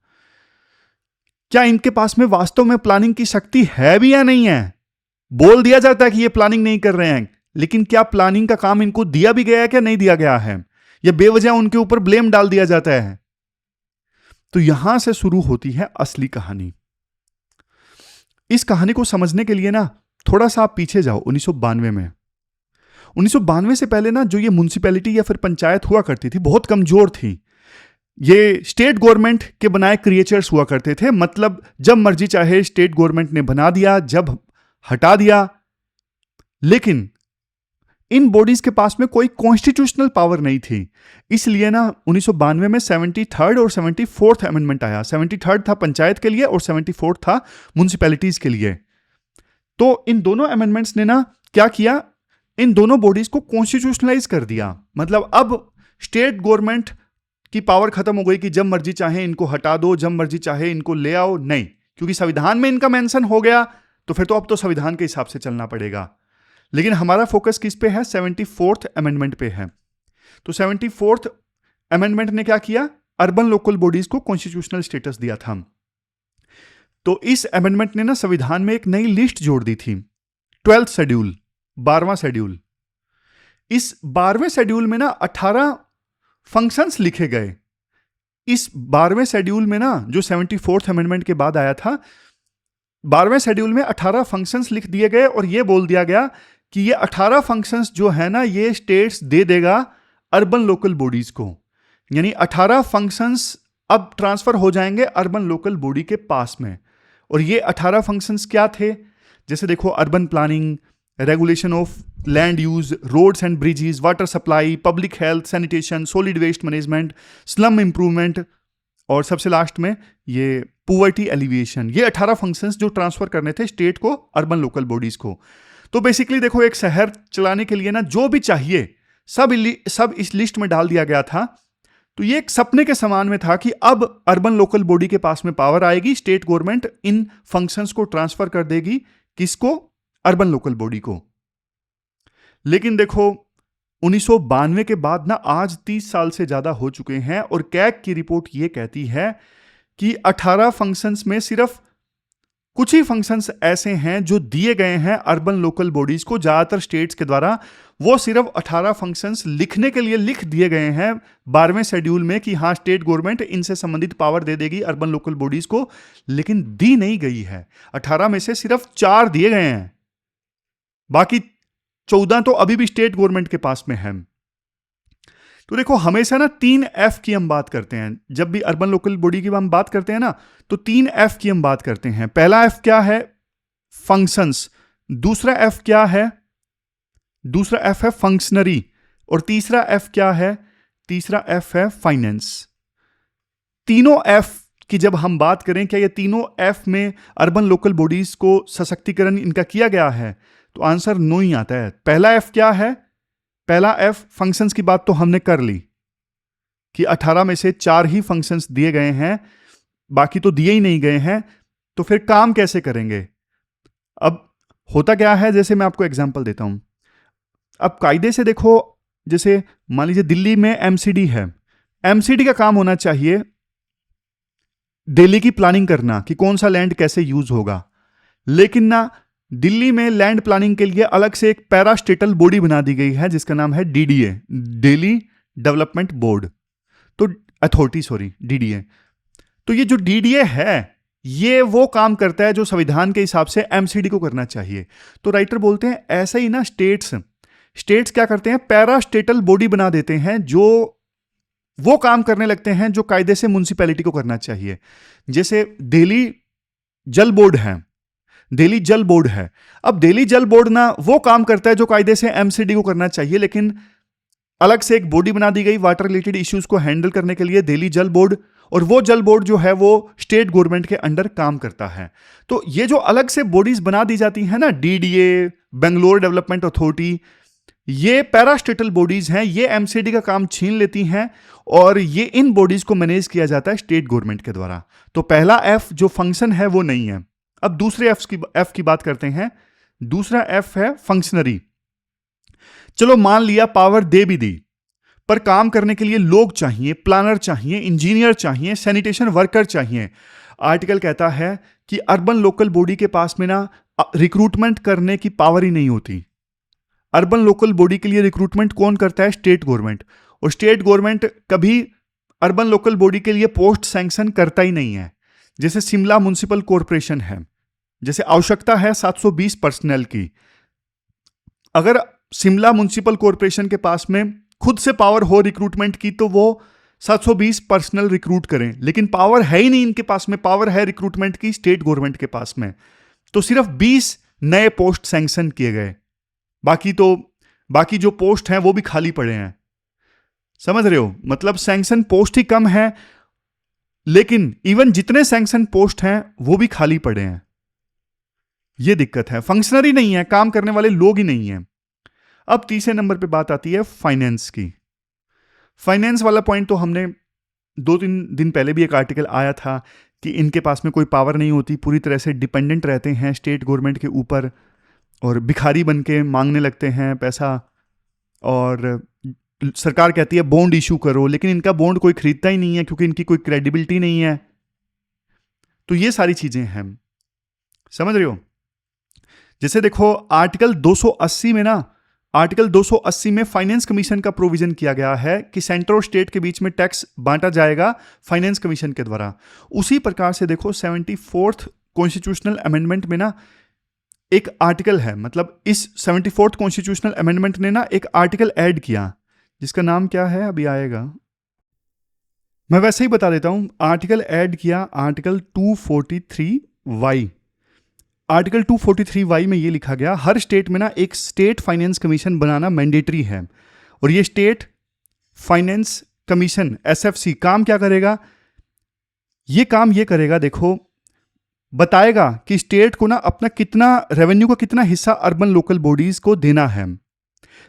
क्या इनके पास में वास्तव में प्लानिंग की शक्ति है भी या नहीं है? बोल दिया जाता है कि ये प्लानिंग नहीं कर रहे हैं, लेकिन क्या प्लानिंग का काम इनको दिया भी गया है क्या नहीं दिया गया है, या बेवजह उनके ऊपर ब्लेम डाल दिया जाता है? तो यहां से शुरू होती है असली कहानी। इस कहानी को समझने के लिए ना थोड़ा सा आप पीछे जाओ 1992 में। 1992 से पहले ना जो ये म्युनिसिपैलिटी या फिर पंचायत हुआ करती थी बहुत कमजोर थी। ये स्टेट गवर्नमेंट के बनाए क्रिएचर्स हुआ करते थे। मतलब जब मर्जी चाहे स्टेट गवर्नमेंट ने बना दिया, जब हटा दिया। लेकिन इन बॉडीज के पास में कोई कॉन्स्टिट्यूशनल पावर नहीं थी। इसलिए ना 1992 में 73rd और 74th अमेंडमेंट आया। 73rd था पंचायत के लिए और 74th था म्युनिसिपैलिटीज के लिए। तो इन दोनों अमेंडमेंट्स ने ना क्या किया, इन दोनों बॉडीज को कॉन्स्टिट्यूशनलाइज कर दिया। मतलब अब स्टेट गवर्नमेंट की पावर खत्म हो गई कि जब मर्जी चाहे इनको हटा दो, जब मर्जी चाहे इनको ले आओ। नहीं, क्योंकि संविधान में इनका मेंशन हो गया तो फिर तो अब तो संविधान के हिसाब से चलना पड़ेगा। लेकिन हमारा फोकस किस पे है? 74th अमेंडमेंट पे है। तो 74th अमेंडमेंट ने क्या किया? अर्बन लोकल बॉडीज को कॉन्स्टिट्यूशनल स्टेटस दिया था। तो इस अमेंडमेंट ने ना संविधान में एक नई लिस्ट जोड़ दी थी, 12th शेड्यूल, 12वां शेड्यूल। इस 12वें शेड्यूल में ना 18 फंक्शंस लिखे गए। इस 12वें शेड्यूल में ना जो 74th अमेंडमेंट के बाद आया था, 12वें शेड्यूल में 18 फंक्शंस लिख दिए गए और यह बोल दिया गया कि ये 18 फंक्शंस जो है ना ये स्टेट्स दे देगा अर्बन लोकल बॉडीज को। यानी 18 फंक्शंस अब ट्रांसफर हो जाएंगे अर्बन लोकल बॉडी के पास में। और ये 18 फंक्शंस क्या थे? जैसे देखो, urban planning, regulation of land use, roads and bridges, water supply, public health, sanitation, solid waste management, slum improvement और सबसे लास्ट में ये पुवर्टी एलिविएशन। ये 18 फंक्शंस जो ट्रांसफर करने थे स्टेट को अर्बन लोकल बॉडीज को। तो बेसिकली देखो, एक शहर चलाने के लिए ना जो भी चाहिए सब इस लिस्ट में डाल दिया गया था। तो ये एक सपने के समान में था कि अब अर्बन लोकल बॉडी के पास में पावर आएगी, स्टेट गवर्नमेंट इन फंक्शंस को ट्रांसफर कर देगी। किसको? अर्बन लोकल बॉडी को। लेकिन देखो 1992 के बाद ना आज 30 साल से ज्यादा हो चुके हैं और कैग की रिपोर्ट ये कहती है कि 18 फंक्शंस में सिर्फ कुछ ही फंक्शंस ऐसे हैं जो दिए गए हैं अर्बन लोकल बॉडीज को, ज्यादातर स्टेट्स के द्वारा। वो सिर्फ 18 फंक्शंस लिखने के लिए लिख दिए गए हैं 12वें शेड्यूल में कि हाँ स्टेट गवर्नमेंट इनसे संबंधित पावर दे देगी अर्बन लोकल बॉडीज को, लेकिन दी नहीं गई है। 18 में से सिर्फ 4 दिए गए हैं, बाकी 14 तो अभी भी स्टेट गवर्नमेंट के पास में है। तो देखो, हमेशा ना 3F की हम बात करते हैं जब भी अर्बन लोकल बॉडी की हम बात करते हैं ना, तो 3F की हम बात करते हैं। पहला F क्या है? फंक्शंस। दूसरा F क्या है? दूसरा एफ है फंक्शनरी, और तीसरा एफ क्या है? तीसरा एफ है फाइनेंस। तीनों एफ की जब हम बात करें, क्या ये तीनों एफ में अर्बन लोकल बॉडीज को सशक्तिकरण इनका किया गया है? तो आंसर नो ही आता है। पहला एफ क्या है? पहला एफ फंक्शंस की बात तो हमने कर ली कि 18 में से 4 ही फंक्शंस दिए गए हैं, बाकी तो दिए ही नहीं गए हैं। तो फिर काम कैसे करेंगे? अब होता क्या है, जैसे मैं आपको एग्जांपल देता हूं। अब कायदे से देखो, जैसे मान लीजिए दिल्ली में एमसीडी है। एमसीडी का काम होना चाहिए दिल्ली की प्लानिंग करना कि कौन सा लैंड कैसे यूज होगा। लेकिन ना, दिल्ली में लैंड प्लानिंग के लिए अलग से एक पैरास्टेटल बॉडी बना दी गई है जिसका नाम है डीडीए, दिल्ली डेवलपमेंट बोर्ड, तो अथॉरिटी, सॉरी, डीडीए। तो ये जो डीडीए है, ये वो काम करता है जो संविधान के हिसाब से एमसीडी को करना चाहिए। तो राइटर बोलते हैं ऐसे ही ना, स्टेट्स क्या करते हैं? पैरास्टेटल बॉडी बना देते हैं जो वो काम करने लगते हैं जो कायदे से म्युनिसिपैलिटी को करना चाहिए। जैसे दिल्ली जल बोर्ड है, दिल्ली जल बोर्ड है। अब दिल्ली जल बोर्ड ना वो काम करता है जो कायदे से एमसीडी को करना चाहिए, लेकिन अलग से एक बॉडी बना दी गई वाटर रिलेटेड इश्यूज को हैंडल करने के लिए, दिल्ली जल बोर्ड। और वो जल बोर्ड जो है वो स्टेट गवर्नमेंट के अंडर काम करता है। तो ये जो अलग से बॉडीज बना दी जाती है ना, डीडीए, बेंगलोर डेवलपमेंट अथॉरिटी, ये पैरास्टेटल बॉडीज हैं, ये एमसीडी का काम छीन लेती हैं और ये इन बॉडीज को मैनेज किया जाता है स्टेट गवर्नमेंट के द्वारा। तो पहला एफ जो फंक्शन है वो नहीं है। अब दूसरे एफ की बात करते हैं। दूसरा एफ है फंक्शनरी। चलो मान लिया पावर दे भी दी, पर काम करने के लिए लोग चाहिए, प्लानर चाहिए, इंजीनियर चाहिए, सैनिटेशन वर्कर चाहिए। आर्टिकल कहता है कि अर्बन लोकल बॉडी के पास में ना रिक्रूटमेंट करने की पावर ही नहीं होती। अर्बन लोकल बॉडी के लिए रिक्रूटमेंट कौन करता है? State government. और स्टेट गवर्नमेंट कभी अर्बन लोकल बॉडी के लिए पोस्ट सैंक्शन करता ही नहीं है। जैसे शिमला म्युनिसिपल कॉरपोरेशन है, जैसे आवश्यकता है 720 पर्सनल की। अगर शिमला म्युनिसिपल कॉरपोरेशन के पास में खुद से पावर हो रिक्रूटमेंट की तो वो 720 पर्सनल रिक्रूट करें, लेकिन पावर है ही नहीं इनके पास में। पावर है रिक्रूटमेंट की स्टेट गवर्नमेंट के पास में। तो सिर्फ 20 नए पोस्ट सैंक्शन किए गए, बाकी जो पोस्ट हैं वो भी खाली पड़े हैं। समझ रहे हो? मतलब सैंक्शन पोस्ट ही कम है, लेकिन इवन जितने सैंक्शन पोस्ट हैं वो भी खाली पड़े हैं। ये दिक्कत है, फंक्शनरी नहीं है, काम करने वाले लोग ही नहीं है। अब तीसरे नंबर पे बात आती है फाइनेंस की। फाइनेंस वाला पॉइंट तो हमने 2-3 दिन पहले भी एक आर्टिकल आया था कि इनके पास में कोई पावर नहीं होती, पूरी तरह से डिपेंडेंट रहते हैं स्टेट गवर्नमेंट के ऊपर और भिखारी बन के मांगने लगते हैं पैसा। और सरकार कहती है बॉन्ड इशू करो, लेकिन इनका बॉन्ड कोई खरीदता ही नहीं है क्योंकि इनकी कोई क्रेडिबिलिटी नहीं है। तो ये सारी चीजें हैं, समझ रहे हो? जैसे देखो आर्टिकल 280 में ना, आर्टिकल 280 में फाइनेंस कमीशन का प्रोविजन किया गया है कि सेंटर और स्टेट के बीच में टैक्स बांटा जाएगा फाइनेंस कमीशन के द्वारा। उसी प्रकार से देखो 74th कॉन्स्टिट्यूशनल अमेंडमेंट में ना एक आर्टिकल है, मतलब इस 74th कॉन्स्टिट्यूशनल अमेंडमेंट ने ना एक आर्टिकल ऐड किया जिसका नाम क्या है, अभी आएगा, मैं वैसे ही बता देता हूं। आर्टिकल ऐड किया आर्टिकल 243Y। आर्टिकल 243Y में ये लिखा गया हर स्टेट में ना एक स्टेट फाइनेंस कमीशन बनाना मैंडेटरी है। और ये स्टेट फाइनेंस कमीशन SFC काम क्या करेगा? ये काम ये करेगा, देखो बताएगा कि स्टेट को ना अपना कितना रेवेन्यू का कितना हिस्सा अर्बन लोकल बॉडीज को देना है।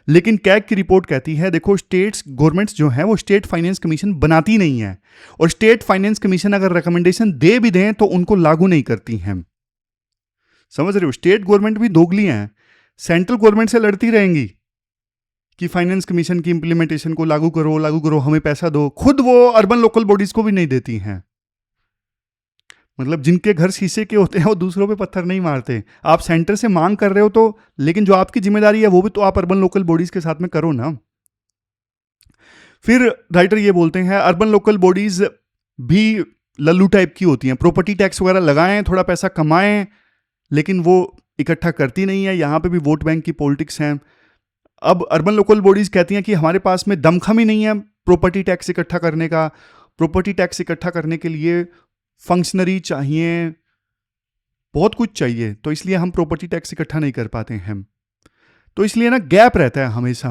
लेकिन कैग की रिपोर्ट कहती है देखो स्टेट्स गवर्नमेंट्स जो है वो स्टेट फाइनेंस कमीशन बनाती नहीं है, और स्टेट फाइनेंस कमीशन अगर रिकमेंडेशन दे भी दें तो उनको लागू नहीं करती हैं। समझ रहे हो? स्टेट गवर्नमेंट भी दोगली हैं, सेंट्रल गवर्नमेंट से लड़ती रहेंगी कि फाइनेंस कमीशन की इंप्लीमेंटेशन को लागू करो, हमें पैसा दो। खुद वो अर्बन लोकल बॉडीज को भी नहीं देती हैं। मतलब जिनके घर शीशे के होते हैं वो दूसरों पे पत्थर नहीं मारते। आप सेंटर से मांग कर रहे हो तो, लेकिन जो आपकी जिम्मेदारी है वो भी तो आप अर्बन लोकल बॉडीज के साथ में करो ना। फिर राइटर ये बोलते हैं अर्बन लोकल बॉडीज भी लल्लू टाइप की होती हैं, प्रॉपर्टी टैक्स वगैरह लगाएं, थोड़ा पैसा कमाएं, लेकिन वो इकट्ठा करती नहीं है। यहाँ पे भी वोट बैंक की पॉलिटिक्स है। अब अर्बन लोकल बॉडीज कहती हैं कि हमारे पास में दमखम ही नहीं है प्रॉपर्टी टैक्स इकट्ठा करने का। प्रॉपर्टी टैक्स इकट्ठा करने के लिए फंक्शनरी चाहिए, बहुत कुछ चाहिए, तो इसलिए हम प्रॉपर्टी टैक्स इकट्ठा नहीं कर पाते हैं। तो इसलिए ना गैप रहता है, हमेशा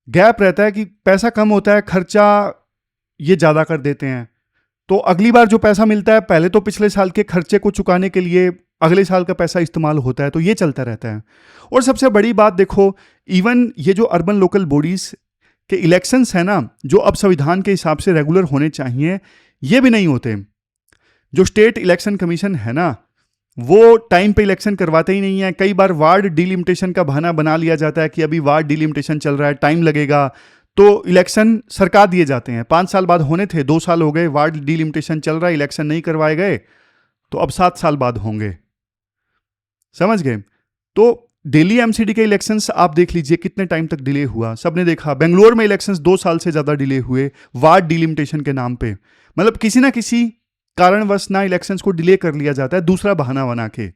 गैप रहता है कि पैसा कम होता है, खर्चा ये ज़्यादा कर देते हैं। तो अगली बार जो पैसा मिलता है, पहले तो पिछले साल के खर्चे को चुकाने के लिए अगले साल का पैसा इस्तेमाल होता है, तो ये चलता रहता है। और सबसे बड़ी बात देखो, इवन ये जो अर्बन लोकल बॉडीज के इलेक्शंस है ना, जो अब संविधान के हिसाब से रेगुलर होने चाहिए, ये भी नहीं होते। जो स्टेट इलेक्शन कमीशन है ना, वो टाइम पे इलेक्शन करवाते ही नहीं है। कई बार वार्ड डिलिमिटेशन का बहाना बना लिया जाता है कि अभी वार्ड डिलिमिटेशन चल रहा है, टाइम लगेगा, तो इलेक्शन सरका दिए जाते हैं। 5 साल बाद होने थे, 2 साल हो गए, वार्ड डिलिमिटेशन चल रहा है, इलेक्शन नहीं करवाए गए, तो अब 7 साल बाद होंगे। समझ गए? तो दिल्ली एमसीडी के इलेक्शंस आप देख लीजिए कितने टाइम तक डिले हुआ, सबने देखा। बेंगलोर में इलेक्शंस 2 साल से ज्यादा डिले हुए वार्ड डिलिमिटेशन के नाम पे। मतलब किसी ना किसी कारणवश ना इलेक्शंस को डिले कर लिया जाता है, दूसरा बहाना बना के।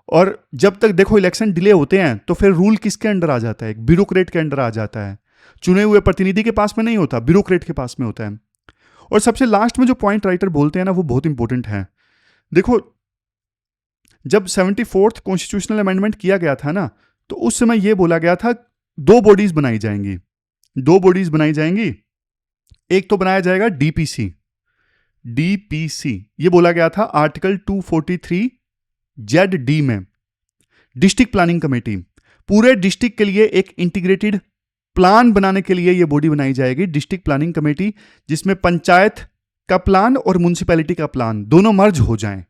और जब तक देखो इलेक्शन डिले होते हैं, तो फिर रूल किसके अंडर आ जाता है? एक ब्यूरोक्रेट के अंडर आ जाता है। चुने हुए प्रतिनिधि के पास में नहीं होता, ब्यूरोक्रेट के पास में होता है। और सबसे लास्ट में जो पॉइंट राइटर बोलते हैं ना, वो बहुत इंपॉर्टेंट है। देखो, जब 74th कॉन्स्टिट्यूशनल अमेंडमेंट किया गया था ना, तो उस समय यह बोला गया था 2 बॉडीज बनाई जाएंगी, 2 बॉडीज बनाई जाएंगी। एक तो बनाया जाएगा डीपीसी, ये बोला गया था आर्टिकल 243 ZD में, डिस्ट्रिक्ट प्लानिंग कमेटी। पूरे डिस्ट्रिक्ट के लिए एक इंटीग्रेटेड प्लान बनाने के लिए यह बॉडी बनाई जाएगी, डिस्ट्रिक्ट प्लानिंग कमेटी, जिसमें पंचायत का प्लान और म्युनिसिपैलिटी का प्लान दोनों मर्ज हो जाएं।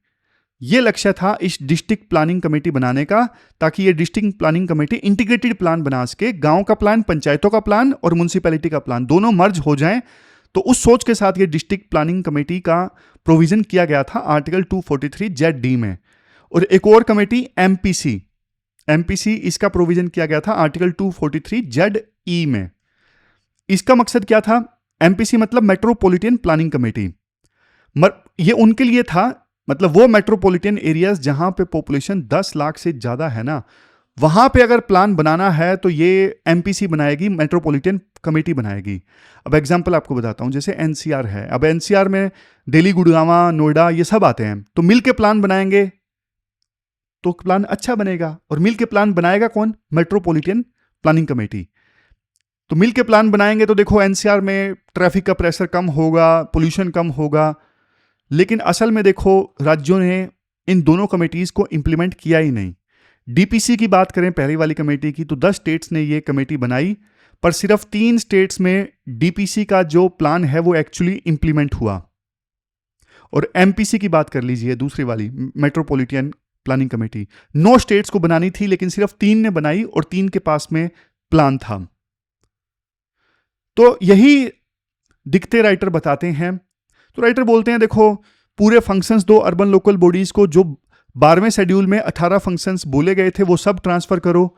यह लक्ष्य था इस डिस्ट्रिक्ट प्लानिंग कमेटी बनाने का, ताकि ये district planning committee integrated plan बना सके, गांव का प्लान, पंचायतों का प्लान और म्युनिसिपैलिटी का प्लान दोनों मर्ज हो जाएं। तो उस सोच के साथ ये डिस्ट्रिक्ट प्लानिंग कमेटी का प्रोविजन किया गया था आर्टिकल 243 ZD में। और एक और कमेटी एमपीसी, इसका प्रोविजन किया गया था आर्टिकल 243 ZE में। इसका मकसद क्या था? एमपीसी मतलब मेट्रोपॉलिटन प्लानिंग कमेटी। ये उनके लिए था, मतलब वो मेट्रोपॉलिटन एरियाज जहां पे पॉपुलेशन 10 लाख से ज्यादा है ना, वहां पे अगर प्लान बनाना है तो ये एमपीसी बनाएगी, मेट्रोपॉलिटन कमेटी बनाएगी। अब एग्जांपल आपको बताता हूं, जैसे एनसीआर है। अब एनसीआर में दिल्ली, गुड़गांव, नोएडा ये सब आते हैं, तो मिल के प्लान बनाएंगे तो प्लान अच्छा बनेगा। और मिल के प्लान बनाएगा कौन? Metropolitan planning committee. तो मिल के प्लान बनाएंगे तो देखो एनसीआर में ट्रैफिक का प्रेशर कम होगा, पोल्यूशन कम होगा। लेकिन असल में देखो, राज्यों ने इन दोनों कमेटीज को इंप्लीमेंट किया ही नहीं। डीपीसी की बात करें, पहली वाली कमेटी की, तो 10 स्टेट्स ने ये कमेटी बनाई, पर सिर्फ 3 स्टेट्स में डीपीसी का जो प्लान है वो एक्चुअली इंप्लीमेंट हुआ। और एमपीसी की बात कर लीजिए, दूसरी वाली मेट्रोपॉलिटन प्लानिंग कमेटी, 9 स्टेट्स को बनानी थी, लेकिन सिर्फ 3 ने बनाई और 3 के पास में प्लान था। तो यही दिखते राइटर बताते हैं। तो राइटर बोलते हैं, देखो पूरे फंक्शंस 2 अर्बन लोकल बॉडीज को, जो 12वें शेड्यूल में 18 फंक्शंस बोले गए थे, वो सब ट्रांसफर करो।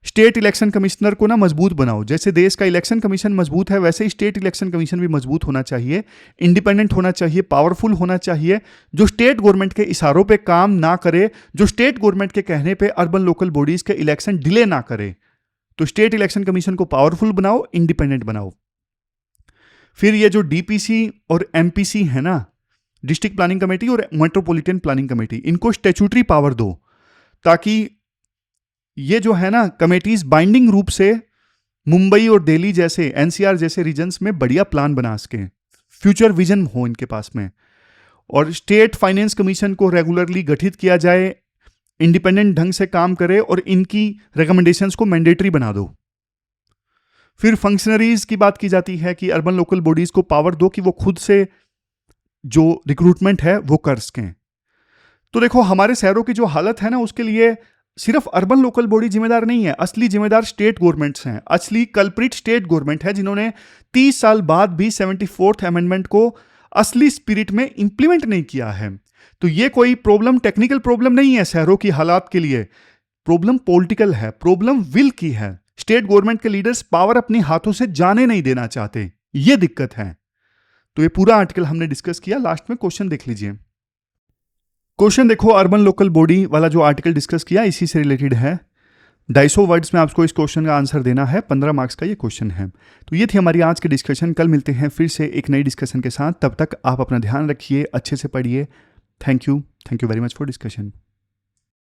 स्टेट इलेक्शन कमिश्नर को ना मजबूत बनाओ। जैसे देश का इलेक्शन कमीशन मजबूत है, वैसे ही स्टेट इलेक्शन कमीशन भी मजबूत होना चाहिए, इंडिपेंडेंट होना चाहिए, पावरफुल होना चाहिए, जो स्टेट गवर्नमेंट के इशारों पे काम ना करे, जो स्टेट गवर्नमेंट के कहने पे अर्बन लोकल बॉडीज के इलेक्शन डिले ना करे। तो स्टेट इलेक्शन कमीशन को पावरफुल बनाओ, इंडिपेंडेंट बनाओ। फिर ये जो डीपीसी और एमपीसी है ना, डिस्ट्रिक्ट प्लानिंग कमेटी और मेट्रोपॉलिटन प्लानिंग कमेटी, इनको स्टैट्यूटरी पावर दो, ताकि ये जो है ना कमेटीज बाइंडिंग रूप से मुंबई और दिल्ली जैसे, एनसीआर जैसे रीजन्स में बढ़िया प्लान बना सके, फ्यूचर विजन हो इनके पास में। और स्टेट फाइनेंस कमीशन को रेगुलरली गठित किया जाए, इंडिपेंडेंट ढंग से काम करे और इनकी रिकमेंडेशंस को मैंडेटरी बना दो। फिर फंक्शनरीज की बात की जाती है कि अर्बन लोकल बॉडीज को पावर दो कि वो खुद से जो रिक्रूटमेंट है वो कर सकें। तो देखो हमारे शहरों की जो हालत है ना, उसके लिए सिर्फ अर्बन लोकल बॉडी जिम्मेदार नहीं है, असली जिम्मेदार स्टेट गवर्नमेंट्स हैं। असली कल्प्रिट स्टेट गवर्नमेंट है, जिन्होंने 30 साल बाद भी 74th अमेंडमेंट को असली स्पिरिट में इंप्लीमेंट नहीं किया है। तो ये कोई प्रॉब्लम, टेक्निकल प्रॉब्लम नहीं है शहरों की हालात के लिए, प्रॉब्लम पॉलिटिकल है, प्रॉब्लम विल की है। स्टेट गवर्नमेंट के लीडर्स पावर अपने हाथों से जाने नहीं देना चाहते, ये दिक्कत है। तो ये पूरा आर्टिकल हमने डिस्कस किया। लास्ट में क्वेश्चन देख लीजिए। क्वेश्चन देखो, अर्बन लोकल बॉडी वाला जो आर्टिकल डिस्कस किया इसी से रिलेटेड है। 250 वर्ड्स में आपको इस क्वेश्चन का आंसर देना है, 15 मार्क्स का ये क्वेश्चन है। तो ये थी हमारी आज की डिस्कशन। कल मिलते हैं फिर से एक नई डिस्कशन के साथ। तब तक आप अपना ध्यान रखिए, अच्छे से पढ़िए। Thank you very much for discussion.